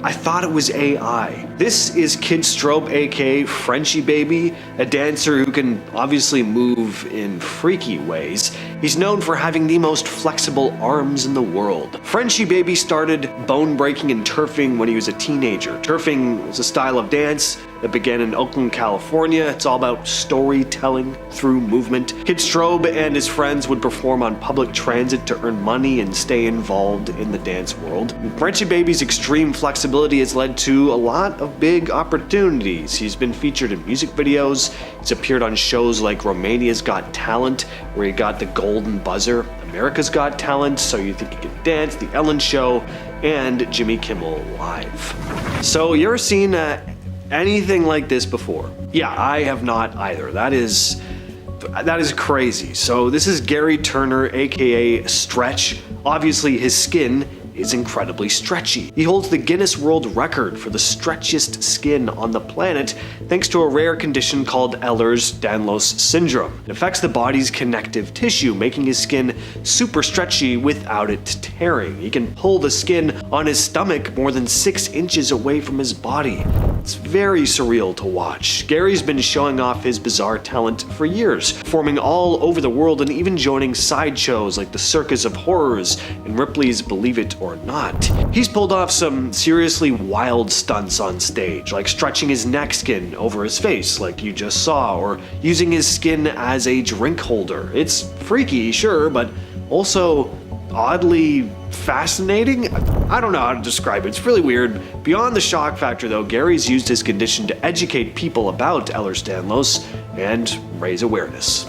I thought it was AI. This is Kid Strobe, aka Frenchie Baby, a dancer who can obviously move in freaky ways. He's known for having the most flexible arms in the world. Frenchie Baby started bone breaking and turfing when he was a teenager. Turfing was a style of dance that began in Oakland, California. It's all about storytelling through movement. Kid Strobe and his friends would perform on public transit to earn money and stay involved in the dance world. Frenchie Baby's extreme flexibility has led to a lot of big opportunities. He's been featured in music videos. He's appeared on shows like Romania's Got Talent, where he got the golden buzzer, America's Got Talent, So You Think You Can Dance, The Ellen Show, and Jimmy Kimmel Live. So you ever seen anything like this before? Yeah, I have not either. That is That is crazy. So this is Gary Turner, aka Stretch. Obviously his skin is incredibly stretchy. He holds the Guinness World Record for the stretchiest skin on the planet thanks to a rare condition called Ehlers-Danlos syndrome. It affects the body's connective tissue, making his skin super stretchy without it tearing. He can pull the skin on his stomach more than 6 inches away from his body. It's very surreal to watch. Gary's been showing off his bizarre talent for years, performing all over the world and even joining sideshows like the Circus of Horrors and Ripley's Believe It or Not. He's pulled off some seriously wild stunts on stage, like stretching his neck skin over his face like you just saw, or using his skin as a drink holder. It's freaky, sure, but also oddly fascinating? I don't know how to describe it. It's really weird. Beyond the shock factor though, Gary's used his condition to educate people about Ehlers-Danlos and raise awareness.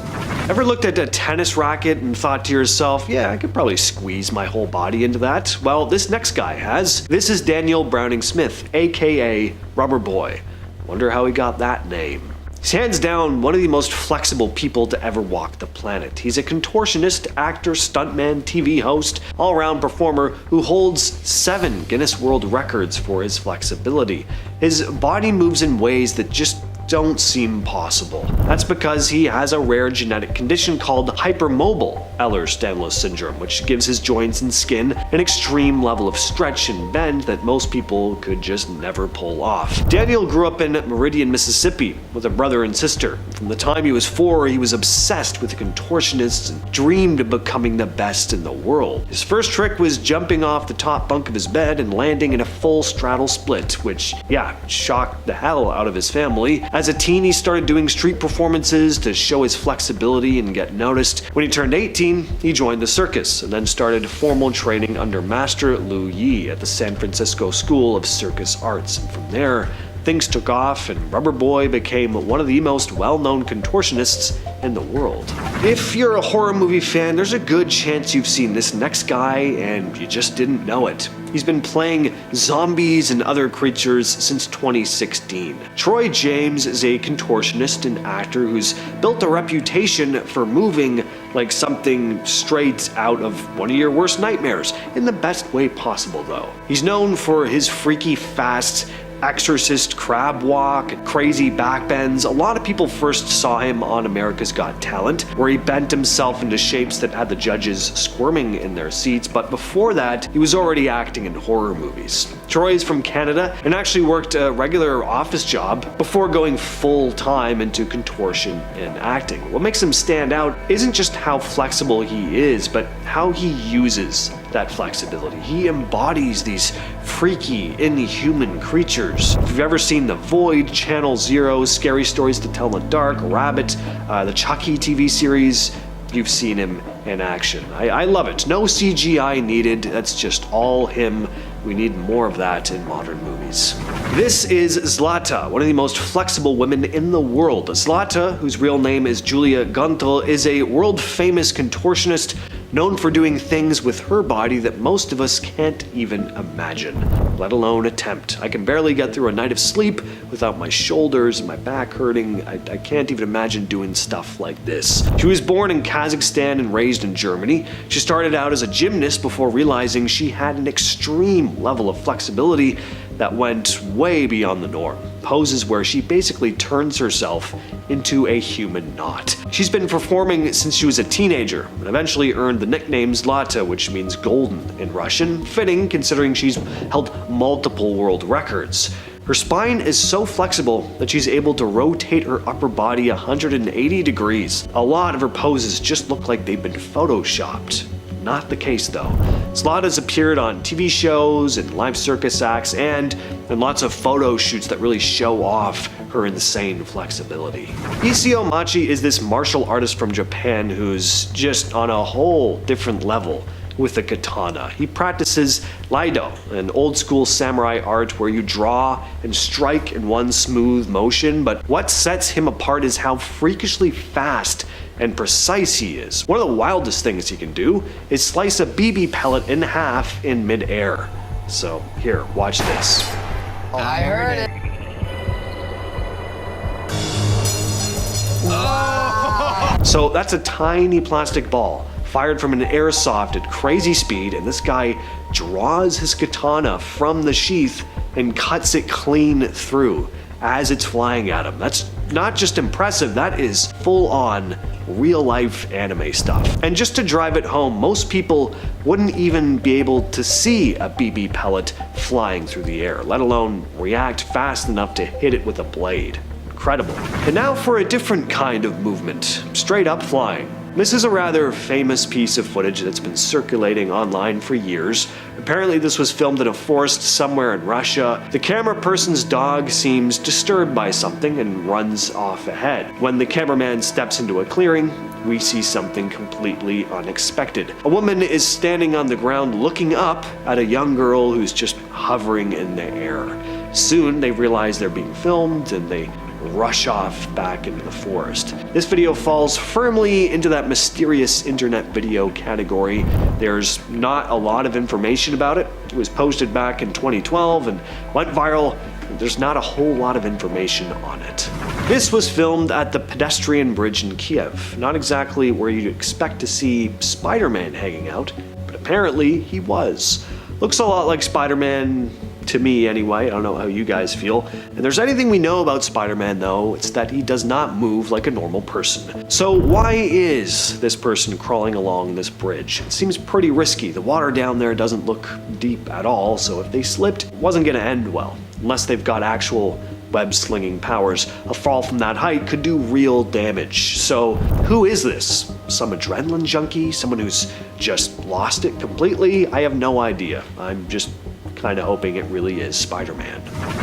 Ever looked at a tennis racket and thought to yourself, yeah, I could probably squeeze my whole body into that? Well, this next guy has. This is Daniel Browning Smith, aka Rubber Boy. Wonder how he got that name. He's hands down one of the most flexible people to ever walk the planet. He's a contortionist, actor, stuntman, TV host, all-around performer who holds 7 Guinness World Records for his flexibility. His body moves in ways that just don't seem possible. That's because he has a rare genetic condition called hypermobile Ehlers-Danlos syndrome, which gives his joints and skin an extreme level of stretch and bend that most people could just never pull off. Daniel grew up in Meridian, Mississippi with a brother and sister. From the time he was 4, he was obsessed with contortionists and dreamed of becoming the best in the world. His first trick was jumping off the top bunk of his bed and landing in a full straddle split, which, yeah, shocked the hell out of his family. As a teen, he started doing street performances to show his flexibility and get noticed. When he turned 18, he joined the circus and then started formal training under Master Lu Yi at the San Francisco School of Circus Arts. And from there, things took off and Rubber Boy became one of the most well-known contortionists in the world. If you're a horror movie fan, there's a good chance you've seen this next guy and you just didn't know it. He's been playing zombies and other creatures since 2016. Troy James is a contortionist and actor who's built a reputation for moving like something straight out of one of your worst nightmares, in the best way possible though. He's known for his freaky fast exorcist crab walk and crazy backbends. A lot of people first saw him on America's Got Talent, where he bent himself into shapes that had the judges squirming in their seats, but before that, he was already acting in horror movies. Troy is from Canada and actually worked a regular office job before going full-time into contortion and acting. What makes him stand out isn't just how flexible he is, but how he uses that flexibility. He embodies these freaky, inhuman creatures. If you've ever seen The Void, Channel Zero, Scary Stories to Tell in the Dark, Rabbit, the Chucky TV series, you've seen him in action. I love it. No CGI needed. That's just all him. We need more of that in modern movies. This is Zlata, one of the most flexible women in the world. Zlata, whose real name is Julia Guntel, is a world-famous contortionist known for doing things with her body that most of us can't even imagine, let alone attempt. I can barely get through a night of sleep without my shoulders and my back hurting. I can't even imagine doing stuff like this. She was born in Kazakhstan and raised in Germany. She started out as a gymnast before realizing she had an extreme level of flexibility that went way beyond the norm. Poses where she basically turns herself into a human knot. She's been performing since she was a teenager and eventually earned the nickname Zlata, which means golden in Russian, fitting considering she's held multiple world records. Her spine is so flexible that she's able to rotate her upper body 180 degrees. A lot of her poses just look like they've been photoshopped. Not the case though. Zlata's appeared on TV shows and live circus acts and in lots of photo shoots that really show off her insane flexibility. Isao Machi is this martial artist from Japan who's just on a whole different level with the katana. He practices Iaido, an old school samurai art where you draw and strike in one smooth motion, but what sets him apart is how freakishly fast and precise he is. One of the wildest things he can do is slice a BB pellet in half in mid-air. So here, watch this. I heard it. So that's a tiny plastic ball fired from an airsoft at crazy speed, and this guy draws his katana from the sheath and cuts it clean through as it's flying at him. That's not just impressive, that is full-on real-life anime stuff. And just to drive it home, most people wouldn't even be able to see a BB pellet flying through the air, let alone react fast enough to hit it with a blade. Incredible. And now for a different kind of movement, straight up flying. This is a rather famous piece of footage that's been circulating online for years. Apparently this was filmed in a forest somewhere in Russia. The camera person's dog seems disturbed by something and runs off ahead. When the cameraman steps into a clearing, we see something completely unexpected. A woman is standing on the ground looking up at a young girl who's just hovering in the air. Soon they realize they're being filmed and they rush off back into the forest. This video falls firmly into that mysterious internet video category. There's not a lot of information about it. It was posted back in 2012 and went viral. There's not a whole lot of information on it. This was filmed at the pedestrian bridge in Kiev, not exactly where you'd expect to see Spider-Man hanging out, but apparently he was. Looks a lot like Spider-Man to me anyway. I don't know how you guys feel. And there's anything we know about Spider-Man though, it's that he does not move like a normal person. So why is this person crawling along this bridge? It seems pretty risky. The water down there doesn't look deep at all, so if they slipped, it wasn't gonna end well. Unless they've got actual web-slinging powers, a fall from that height could do real damage. So who is this? Some adrenaline junkie? Someone who's just lost it completely? I have no idea. I'm just kind of hoping it really is Spider-Man.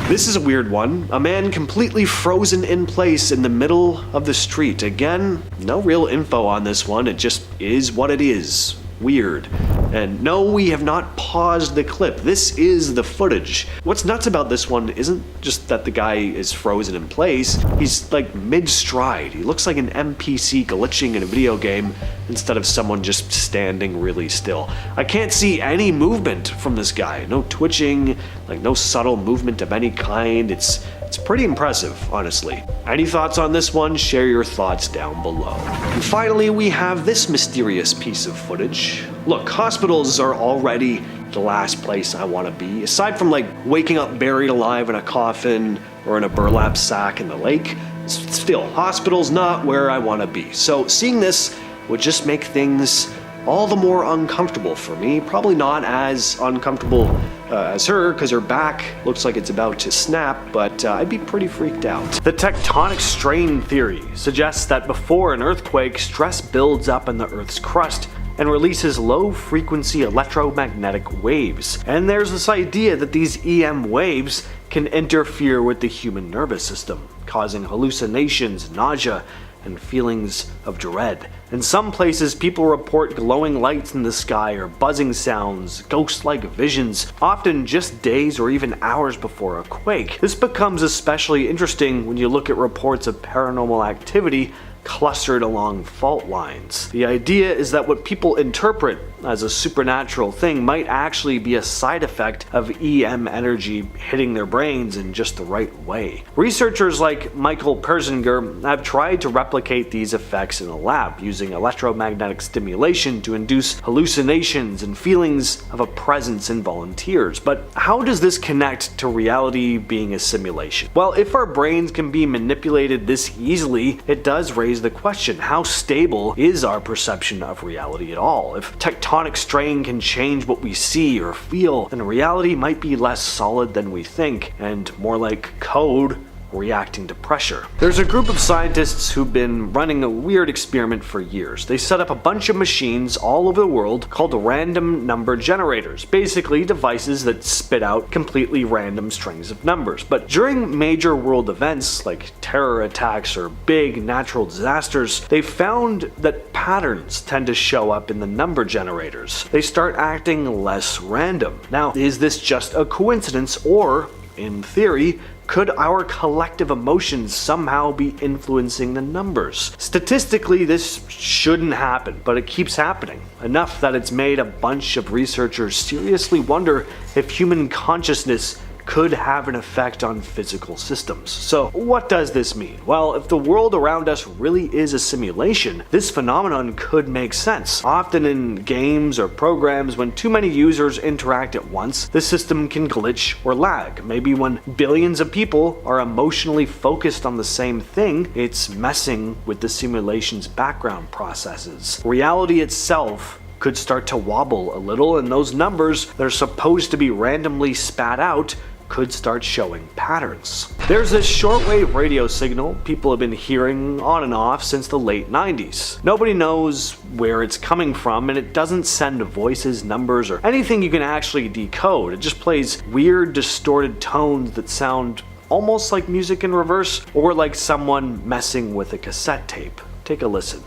This is a weird one. A man completely frozen in place in the middle of the street. Again, no real info on this one. It just is what it is. Weird. And no, we have not paused the clip. This is the footage. What's nuts about this one isn't just that the guy is frozen in place. He's like mid-stride. He looks like an NPC glitching in a video game instead of someone just standing really still. I can't see any movement from this guy. No twitching, like no subtle movement of any kind. It's pretty impressive, honestly. Any thoughts on this one? Share your thoughts down below. And finally, we have this mysterious piece of footage. Look, hospitals are already the last place I want to be. Aside from like waking up buried alive in a coffin or in a burlap sack in the lake, still, hospitals not where I want to be. So seeing this would just make things all the more uncomfortable for me. Probably not as uncomfortable as her, because her back looks like it's about to snap, but I'd be pretty freaked out. The tectonic strain theory suggests that before an earthquake, stress builds up in the Earth's crust and releases low-frequency electromagnetic waves. And there's this idea that these EM waves can interfere with the human nervous system, causing hallucinations, nausea, and feelings of dread. In some places, people report glowing lights in the sky or buzzing sounds, ghost-like visions, often just days or even hours before a quake. This becomes especially interesting when you look at reports of paranormal activity clustered along fault lines. The idea is that what people interpret as a supernatural thing might actually be a side effect of EM energy hitting their brains in just the right way. Researchers like Michael Persinger have tried to replicate these effects in a lab using electromagnetic stimulation to induce hallucinations and feelings of a presence in volunteers. But how does this connect to reality being a simulation? Well, if our brains can be manipulated this easily, it does raise the question, how stable is our perception of reality at all? If tectonic strain can change what we see or feel, then reality might be less solid than we think, and more like code reacting to pressure. There's a group of scientists who've been running a weird experiment for years. They set up a bunch of machines all over the world called random number generators, basically devices that spit out completely random strings of numbers. But during major world events like terror attacks or big natural disasters, they found that patterns tend to show up in the number generators. They start acting less random. Now, is this just a coincidence, or, in theory, could our collective emotions somehow be influencing the numbers? Statistically, this shouldn't happen, but it keeps happening. Enough that it's made a bunch of researchers seriously wonder if human consciousness could have an effect on physical systems. So what does this mean? Well, if the world around us really is a simulation, this phenomenon could make sense. Often in games or programs, when too many users interact at once, the system can glitch or lag. Maybe when billions of people are emotionally focused on the same thing, it's messing with the simulation's background processes. Reality itself could start to wobble a little, and those numbers that are supposed to be randomly spat out could start showing patterns. There's this shortwave radio signal people have been hearing on and off since the late 90s. Nobody knows where it's coming from, and it doesn't send voices, numbers, or anything you can actually decode. It just plays weird, distorted tones that sound almost like music in reverse, or like someone messing with a cassette tape. Take a listen.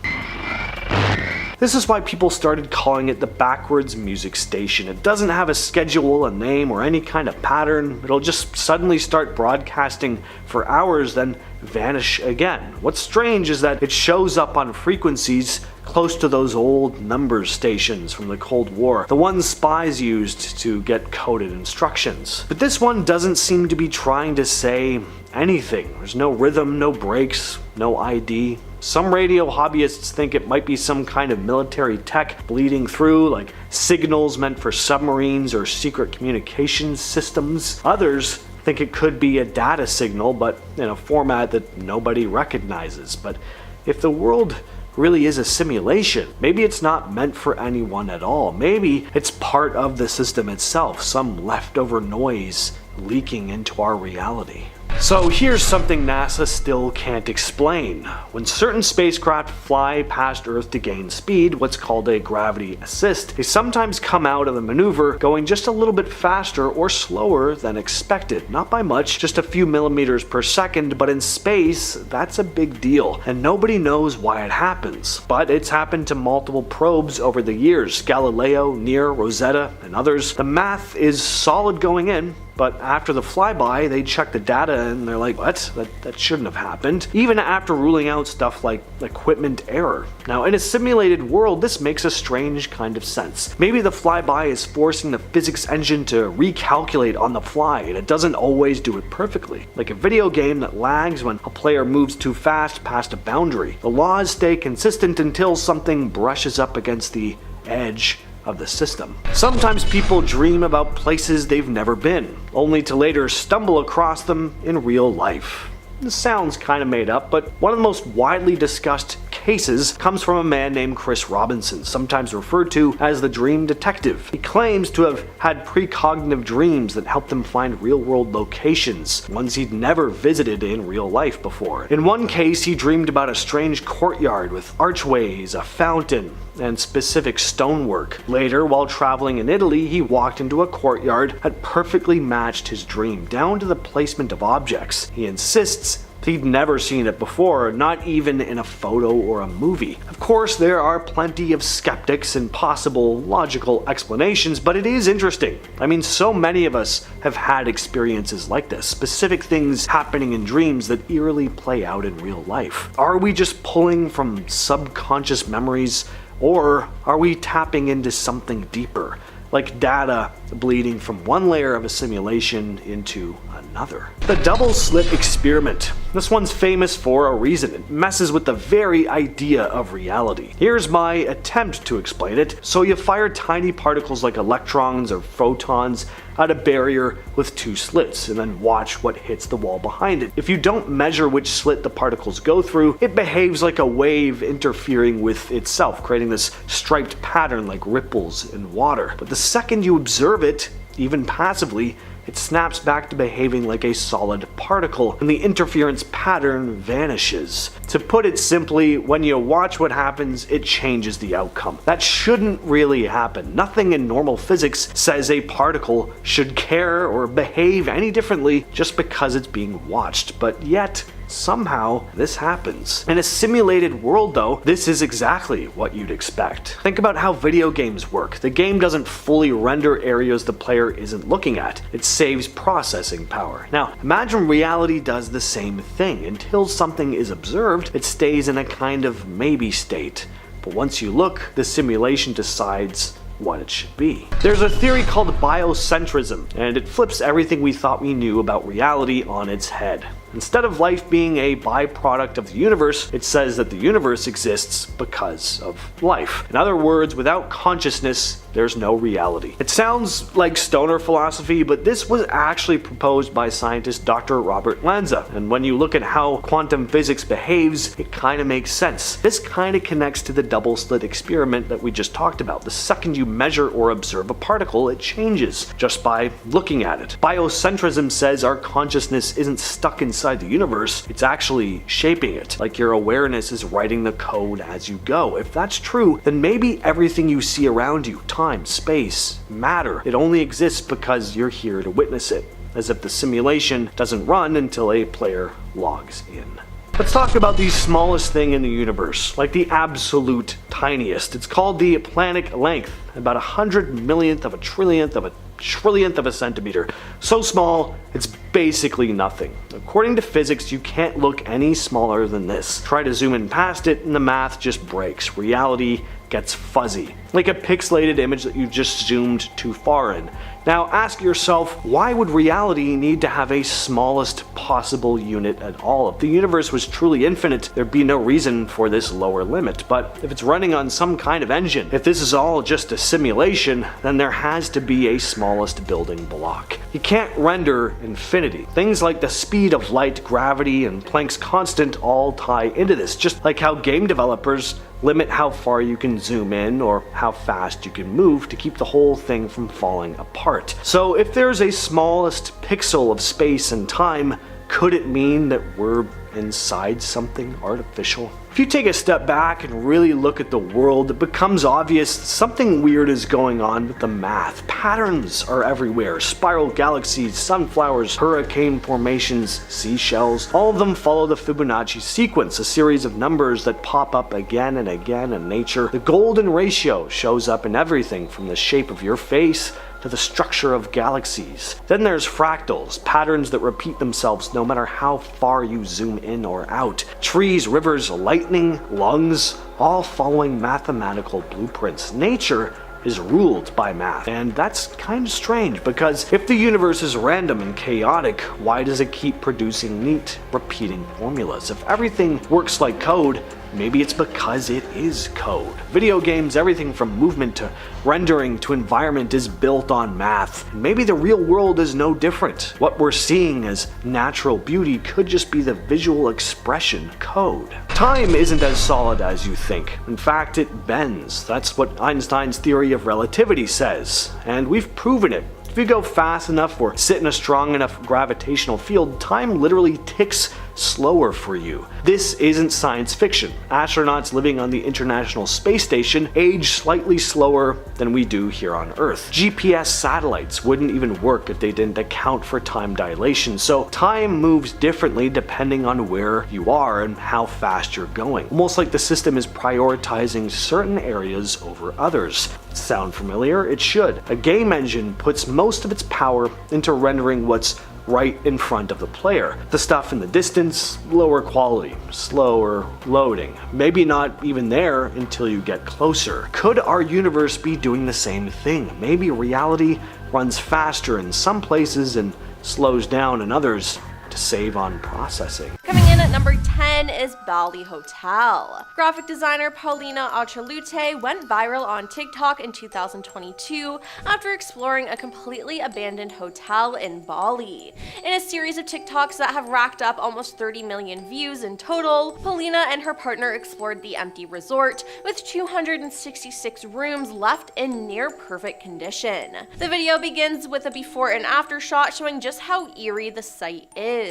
This is why people started calling it the backwards music station. It doesn't have a schedule, a name, or any kind of pattern. It'll just suddenly start broadcasting for hours, then vanish again. What's strange is that it shows up on frequencies close to those old numbers stations from the Cold War, the ones spies used to get coded instructions. But this one doesn't seem to be trying to say anything. There's no rhythm, no breaks, no ID. Some radio hobbyists think it might be some kind of military tech bleeding through, like signals meant for submarines or secret communications systems. Others think it could be a data signal, but in a format that nobody recognizes. But if the world really is a simulation, maybe it's not meant for anyone at all. Maybe it's part of the system itself, some leftover noise leaking into our reality. So here's something NASA still can't explain. When certain spacecraft fly past Earth to gain speed, what's called a gravity assist, they sometimes come out of the maneuver going just a little bit faster or slower than expected. Not by much, just a few millimeters per second, but in space, that's a big deal, and nobody knows why it happens. But it's happened to multiple probes over the years, Galileo, Near, Rosetta, and others. The math is solid going in, but after the flyby, they check the data and they're like, what? That shouldn't have happened. Even after ruling out stuff like equipment error. Now, in a simulated world, this makes a strange kind of sense. Maybe the flyby is forcing the physics engine to recalculate on the fly, and it doesn't always do it perfectly. Like a video game that lags when a player moves too fast past a boundary. The laws stay consistent until something brushes up against the edge of the system. Sometimes people dream about places they've never been, only to later stumble across them in real life. This sounds kind of made up, but one of the most widely discussed cases comes from a man named Chris Robinson, sometimes referred to as the Dream Detective. He claims to have had precognitive dreams that helped him find real-world locations, ones he'd never visited in real life before. In one case, he dreamed about a strange courtyard with archways, a fountain, and specific stonework. Later, while traveling in Italy, he walked into a courtyard that perfectly matched his dream, down to the placement of objects. He insists he'd never seen it before, not even in a photo or a movie. Of course, there are plenty of skeptics and possible logical explanations, but it is interesting. I mean, so many of us have had experiences like this, specific things happening in dreams that eerily play out in real life. Are we just pulling from subconscious memories, or are we tapping into something deeper, like data bleeding from one layer of a simulation into another? The double slit experiment. This one's famous for a reason. It messes with the very idea of reality. Here's my attempt to explain it. So you fire tiny particles like electrons or photons at a barrier with two slits, and then watch what hits the wall behind it. If you don't measure which slit the particles go through, it behaves like a wave interfering with itself, creating this striped pattern like ripples in water. But the second you observe it, even passively, it snaps back to behaving like a solid particle, and the interference pattern vanishes. To put it simply, when you watch what happens, it changes the outcome. That shouldn't really happen. Nothing in normal physics says a particle should care or behave any differently just because it's being watched, but yet somehow this happens. In a simulated world though, this is exactly what you'd expect. Think about how video games work. The game doesn't fully render areas the player isn't looking at. It saves processing power. Now, imagine reality does the same thing. Until something is observed, it stays in a kind of maybe state. But once you look, the simulation decides what it should be. There's a theory called biocentrism, and it flips everything we thought we knew about reality on its head. Instead of life being a byproduct of the universe, it says that the universe exists because of life. In other words, without consciousness, there's no reality. It sounds like stoner philosophy, but this was actually proposed by scientist Dr. Robert Lanza, and when you look at how quantum physics behaves, it kind of makes sense. This kind of connects to the double slit experiment that we just talked about. The second you measure or observe a particle, it changes just by looking at it. Biocentrism says our consciousness isn't stuck inside the universe, it's actually shaping it, like your awareness is writing the code as you go. If that's true, then maybe everything you see around you, time, space, matter, it only exists because you're here to witness it, as if the simulation doesn't run until a player logs in. Let's talk about the smallest thing in the universe, like the absolute tiniest. It's called the Planck length, about 100 millionth of a trillionth of a centimeter. So small, it's basically nothing. According to physics, you can't look any smaller than this. Try to zoom in past it and the math just breaks. Reality gets fuzzy, like a pixelated image that you just zoomed too far in. Now ask yourself, why would reality need to have a smallest possible unit at all? If the universe was truly infinite, there'd be no reason for this lower limit. But if it's running on some kind of engine, if this is all just a simulation, then there has to be a smallest building block. You can't render infinity. Things like the speed of light, gravity, and Planck's constant all tie into this, just like how game developers limit how far you can zoom in or how fast you can move to keep the whole thing from falling apart. So if there's a smallest pixel of space and time, could it mean that we're inside something artificial? If you take a step back and really look at the world, it becomes obvious something weird is going on with the math. Patterns are everywhere. Spiral galaxies, sunflowers, hurricane formations, seashells. All of them follow the Fibonacci sequence, a series of numbers that pop up again and again in nature. The golden ratio shows up in everything from the shape of your face to the structure of galaxies. Then there's fractals, patterns that repeat themselves no matter how far you zoom in or out. Trees, rivers, lightning, lungs, all following mathematical blueprints. Nature is ruled by math, and that's kind of strange because if the universe is random and chaotic, why does it keep producing neat, repeating formulas? If everything works like code, maybe it's because it is code. Video games, everything from movement to rendering to environment is built on math. And maybe the real world is no different. What we're seeing as natural beauty could just be the visual expression code. Time isn't as solid as you think. In fact, it bends. That's what Einstein's theory of relativity says, and we've proven it. If you go fast enough or sit in a strong enough gravitational field, time literally ticks slower for you. This isn't science fiction. Astronauts living on the International Space Station age slightly slower than we do here on Earth. GPS satellites wouldn't even work if they didn't account for time dilation, so time moves differently depending on where you are and how fast you're going. Almost like the system is prioritizing certain areas over others. Sound familiar? It should. A game engine puts most of its power into rendering what's right in front of the player. The stuff in the distance, lower quality, slower loading. Maybe not even there until you get closer. Could our universe be doing the same thing? Maybe reality runs faster in some places and slows down in others to save on processing. Coming in at number 10 is Bali Hotel. Graphic designer Paulina Archalute went viral on TikTok in 2022 after exploring a completely abandoned hotel in Bali. In a series of TikToks that have racked up almost 30 million views in total, Paulina and her partner explored the empty resort with 266 rooms left in near perfect condition. The video begins with a before and after shot showing just how eerie the site is.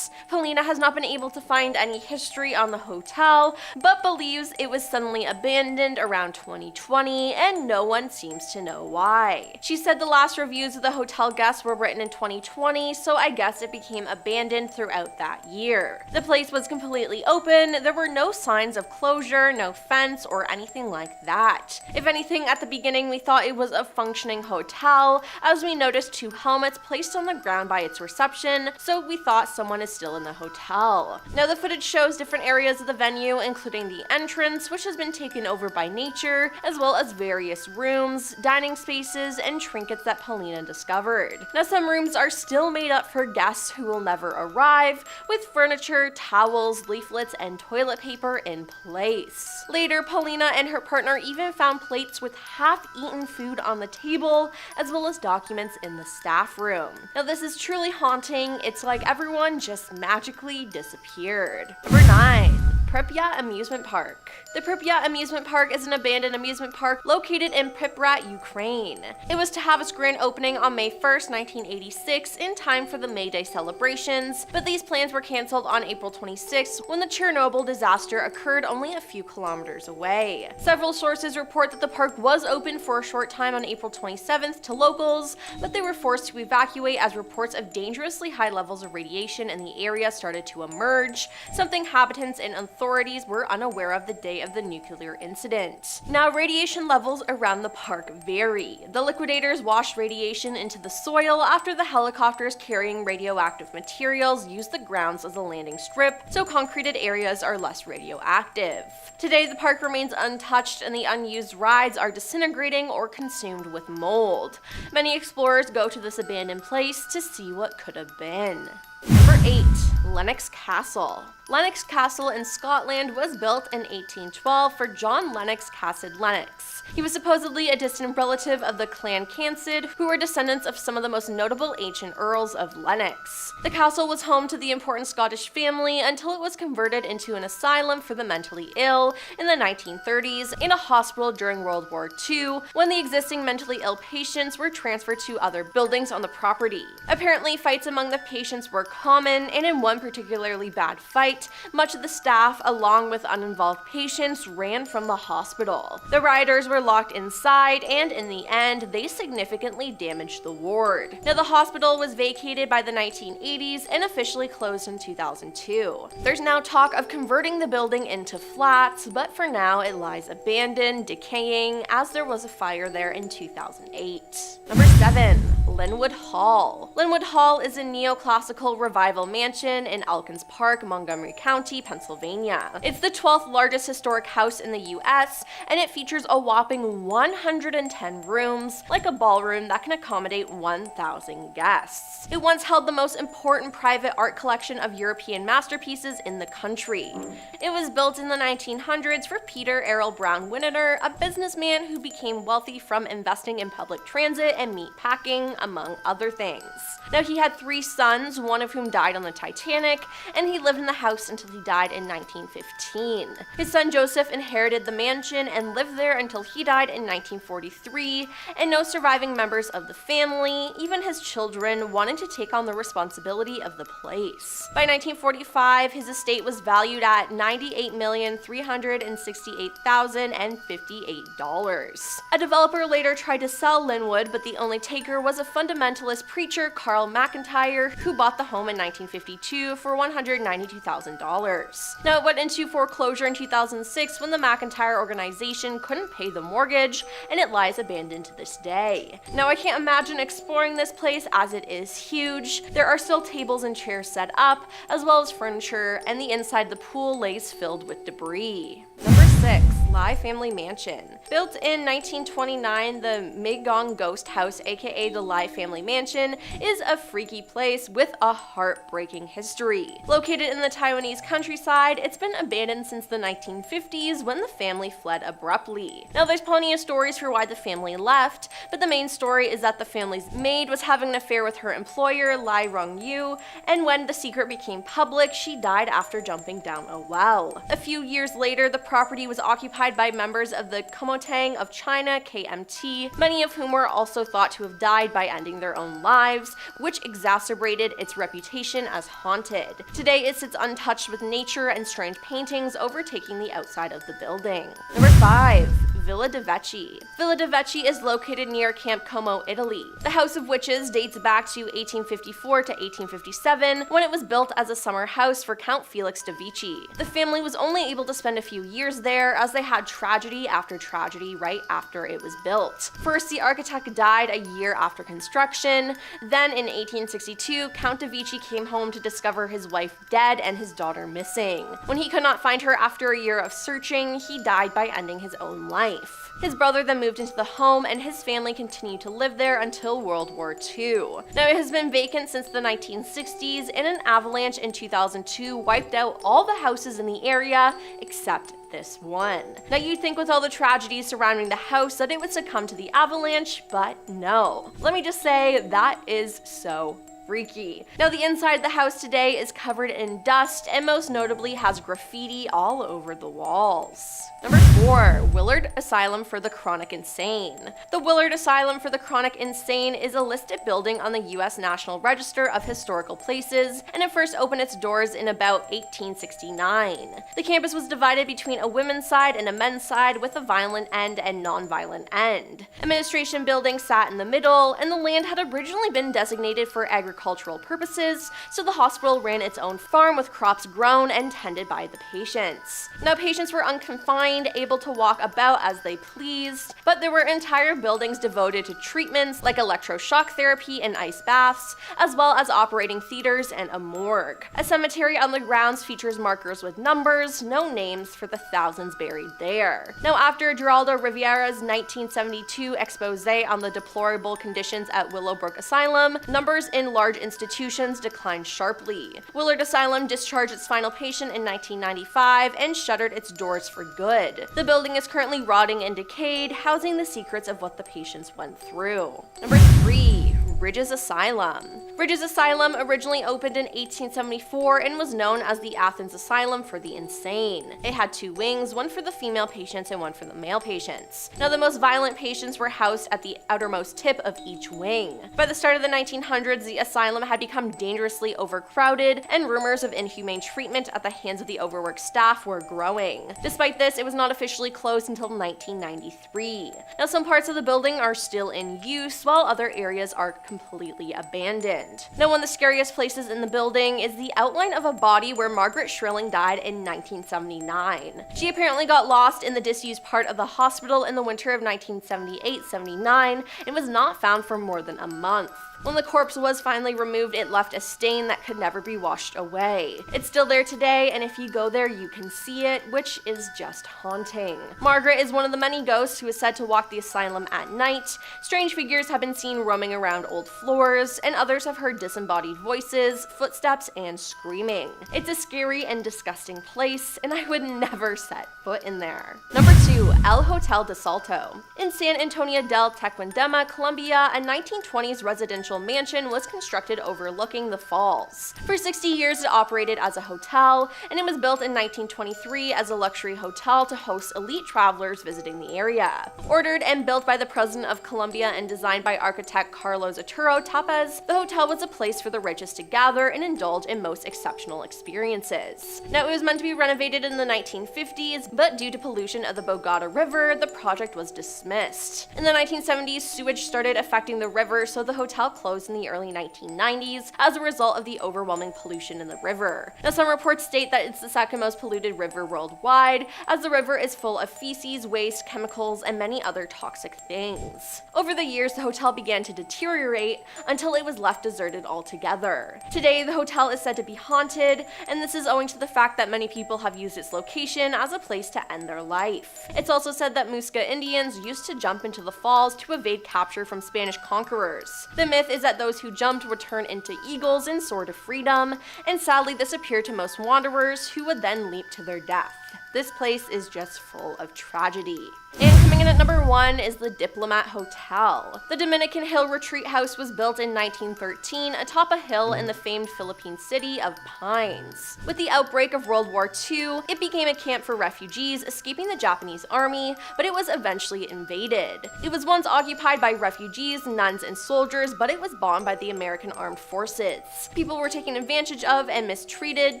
Paulina has not been able to find any history on the hotel, but believes it was suddenly abandoned around 2020 and no one seems to know why. She said the last reviews of the hotel guests were written in 2020, so I guess it became abandoned throughout that year. The place was completely open, there were no signs of closure, no fence or anything like that. If anything, at the beginning we thought it was a functioning hotel, as we noticed 2 helmets placed on the ground by its reception, so we thought someone is still in the hotel. Now the footage shows different areas of the venue, including the entrance, which has been taken over by nature, as well as various rooms, dining spaces, and trinkets that Paulina discovered. Now, some rooms are still made up for guests who will never arrive, with furniture, towels, leaflets, and toilet paper in place. Later, Paulina and her partner even found plates with half-eaten food on the table, as well as documents in the staff room. Now, this is truly haunting. It's like everyone just magically disappeared. Number 9. Pripyat Amusement Park. The Pripyat Amusement Park is an abandoned amusement park located in Pripyat, Ukraine. It was to have its grand opening on May 1st, 1986, in time for the May Day celebrations, but these plans were cancelled on April 26th when the Chernobyl disaster occurred only a few kilometers away. Several sources report that the park was open for a short time on April 27th to locals, but they were forced to evacuate as reports of dangerously high levels of radiation in the area started to emerge, something inhabitants and authorities were unaware of the day of the nuclear incident. Now, radiation levels around the park vary. The liquidators washed radiation into the soil after the helicopters carrying radioactive materials used the grounds as a landing strip, so concreted areas are less radioactive. Today, the park remains untouched and the unused rides are disintegrating or consumed with mold. Many explorers go to this abandoned place to see what could have been. Number 8. Lennox Castle. Lennox Castle in Scotland was built in 1812 for John Lennox Cassid Lennox. He was supposedly a distant relative of the Clan Cansid, who were descendants of some of the most notable ancient earls of Lennox. The castle was home to the important Scottish family until it was converted into an asylum for the mentally ill in the 1930s and a hospital during World War II, when the existing mentally ill patients were transferred to other buildings on the property. Apparently, fights among the patients were common, and in one particularly bad fight, much of the staff, along with uninvolved patients, ran from the hospital. The rioters were locked inside, and in the end, they significantly damaged the ward. Now, the hospital was vacated by the 1980s and officially closed in 2002. There's now talk of converting the building into flats, but for now, it lies abandoned, decaying, as there was a fire there in 2008. Number 7. Linwood Hall. Linwood Hall is a neoclassical revival mansion in Elkins Park, Montgomery County, Pennsylvania. It's the 12th largest historic house in the US, and it features a whopping 110 rooms, like a ballroom that can accommodate 1,000 guests. It once held the most important private art collection of European masterpieces in the country. It was built in the 1900s for Peter Errol Brown Winneter, a businessman who became wealthy from investing in public transit and meat packing, among other things. Now, he had 3 sons, one of whom died on the Titanic, and he lived in the house until he died in 1915. His son Joseph inherited the mansion and lived there until he died in 1943, and no surviving members of the family, even his children, wanted to take on the responsibility of the place. By 1945, his estate was valued at $98,368,058. A developer later tried to sell Linwood, but the only taker was a fundamentalist preacher, Carl McIntyre, who bought the home in 1952 for $192,000. Now, it went into foreclosure in 2006 when the McIntyre organization couldn't pay the mortgage, and it lies abandoned to this day. Now, I can't imagine exploring this place as it is huge. There are still tables and chairs set up, as well as furniture, and the inside of the pool lays filled with debris. Number 6. Lai Family Mansion. Built in 1929, the Migong Ghost House, aka the Lai Family Mansion, is a freaky place with a heartbreaking history. Located in the Taiwanese countryside, it's been abandoned since the 1950s when the family fled abruptly. Now, there's plenty of stories for why the family left, but the main story is that the family's maid was having an affair with her employer, Lai Rongyu, and when the secret became public, she died after jumping down a well. A few years later, the property was occupied by members of the Kuomintang of China, KMT, many of whom were also thought to have died by ending their own lives, which exacerbated its reputation as haunted. Today, it sits untouched with nature and strange paintings overtaking the outside of the building. Number 5. Villa de Vecchi. Villa de Vecchi is located near Camp Como, Italy. The House of Witches dates back to 1854 to 1857, when it was built as a summer house for Count Felix de Vici. The family was only able to spend a few years there, as they had tragedy after tragedy right after it was built. First, the architect died a year after construction. Then, in 1862, Count de Vici came home to discover his wife dead and his daughter missing. When he could not find her after a year of searching, he died by ending his own life. His brother then moved into the home, and his family continued to live there until World War II. Now, it has been vacant since the 1960s, and an avalanche in 2002 wiped out all the houses in the area except this one. Now, you'd think with all the tragedies surrounding the house that it would succumb to the avalanche, but no. Let me just say, that is so freaky. Now, the inside of the house today is covered in dust and most notably has graffiti all over the walls. Number 4, Willard Asylum for the Chronic Insane. The Willard Asylum for the Chronic Insane is a listed building on the U.S. National Register of Historical Places, and it first opened its doors in about 1869. The campus was divided between a women's side and a men's side, with a violent end and non-violent end. Administration buildings sat in the middle, and the land had originally been designated for agricultural purposes, so the hospital ran its own farm with crops grown and tended by the patients. Now, patients were unconfined, able to walk about as they pleased, but there were entire buildings devoted to treatments like electroshock therapy and ice baths, as well as operating theaters and a morgue. A cemetery on the grounds features markers with numbers, no names for the thousands buried there. Now, after Geraldo Rivera's 1972 expose on the deplorable conditions at Willowbrook Asylum, numbers in large institutions declined sharply. Willard Asylum discharged its final patient in 1995 and shuttered its doors for good. The building is currently rotting and decayed, housing the secrets of what the patients went through. Number 3, Bridges Asylum. Bridges Asylum originally opened in 1874 and was known as the Athens Asylum for the Insane. It had 2 wings, one for the female patients and one for the male patients. Now, the most violent patients were housed at the outermost tip of each wing. By the start of the 1900s, the asylum had become dangerously overcrowded, and rumors of inhumane treatment at the hands of the overworked staff were growing. Despite this, it was not officially closed until 1993. Now, some parts of the building are still in use, while other areas are completely abandoned. Now, one of the scariest places in the building is the outline of a body where Margaret Schrilling died in 1979. She apparently got lost in the disused part of the hospital in the winter of 1978-79 and was not found for more than a month. When the corpse was finally removed, it left a stain that could never be washed away. It's still there today, and if you go there, you can see it, which is just haunting. Margaret is one of the many ghosts who is said to walk the asylum at night. Strange figures have been seen roaming around old floors, and others have heard disembodied voices, footsteps, and screaming. It's a scary and disgusting place, and I would never set foot in there. Number 2, El Hotel de Salto. In San Antonio del Tequendama, Colombia, a 1920s residential mansion was constructed overlooking the falls. For 60 years, it operated as a hotel, and it was built in 1923 as a luxury hotel to host elite travelers visiting the area. Ordered and built by the President of Colombia and designed by architect Carlos Arturo Tapes, the hotel was a place for the richest to gather and indulge in most exceptional experiences. Now, it was meant to be renovated in the 1950s, but due to pollution of the Bogota River, the project was dismissed. In the 1970s, sewage started affecting the river, so the hotel closed in the early 1990s as a result of the overwhelming pollution in the river. Now, some reports state that it's the second most polluted river worldwide, as the river is full of feces, waste, chemicals, and many other toxic things. Over the years, the hotel began to deteriorate until it was left deserted altogether. Today, the hotel is said to be haunted, and this is owing to the fact that many people have used its location as a place to end their life. It's also said that Muisca Indians used to jump into the falls to evade capture from Spanish conquerors. The myth is that those who jumped would turn into eagles and soar to freedom, and sadly this appeared to most wanderers, who would then leap to their death. This place is just full of tragedy. And coming in at number 1 is the Diplomat Hotel. The Dominican Hill Retreat House was built in 1913 atop a hill in the famed Philippine city of Pines. With the outbreak of World War II, it became a camp for refugees escaping the Japanese army, but it was eventually invaded. It was once occupied by refugees, nuns, and soldiers, but it was bombed by the American Armed Forces. People were taken advantage of and mistreated,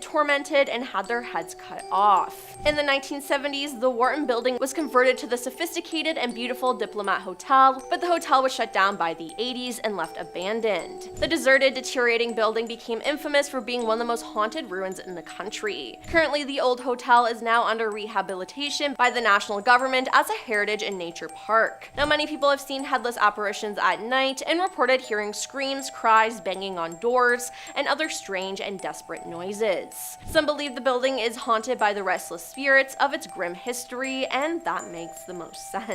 tormented, and had their heads cut off. In the 1970s, the Wharton building was converted to the sophisticated and beautiful Diplomat Hotel, but the hotel was shut down by the 80s and left abandoned. The deserted, deteriorating building became infamous for being one of the most haunted ruins in the country. Currently, the old hotel is now under rehabilitation by the national government as a heritage and nature park. Now, many people have seen headless apparitions at night and reported hearing screams, cries, banging on doors, and other strange and desperate noises. Some believe the building is haunted by the restless spirits of its grim history, and that makes the most sense.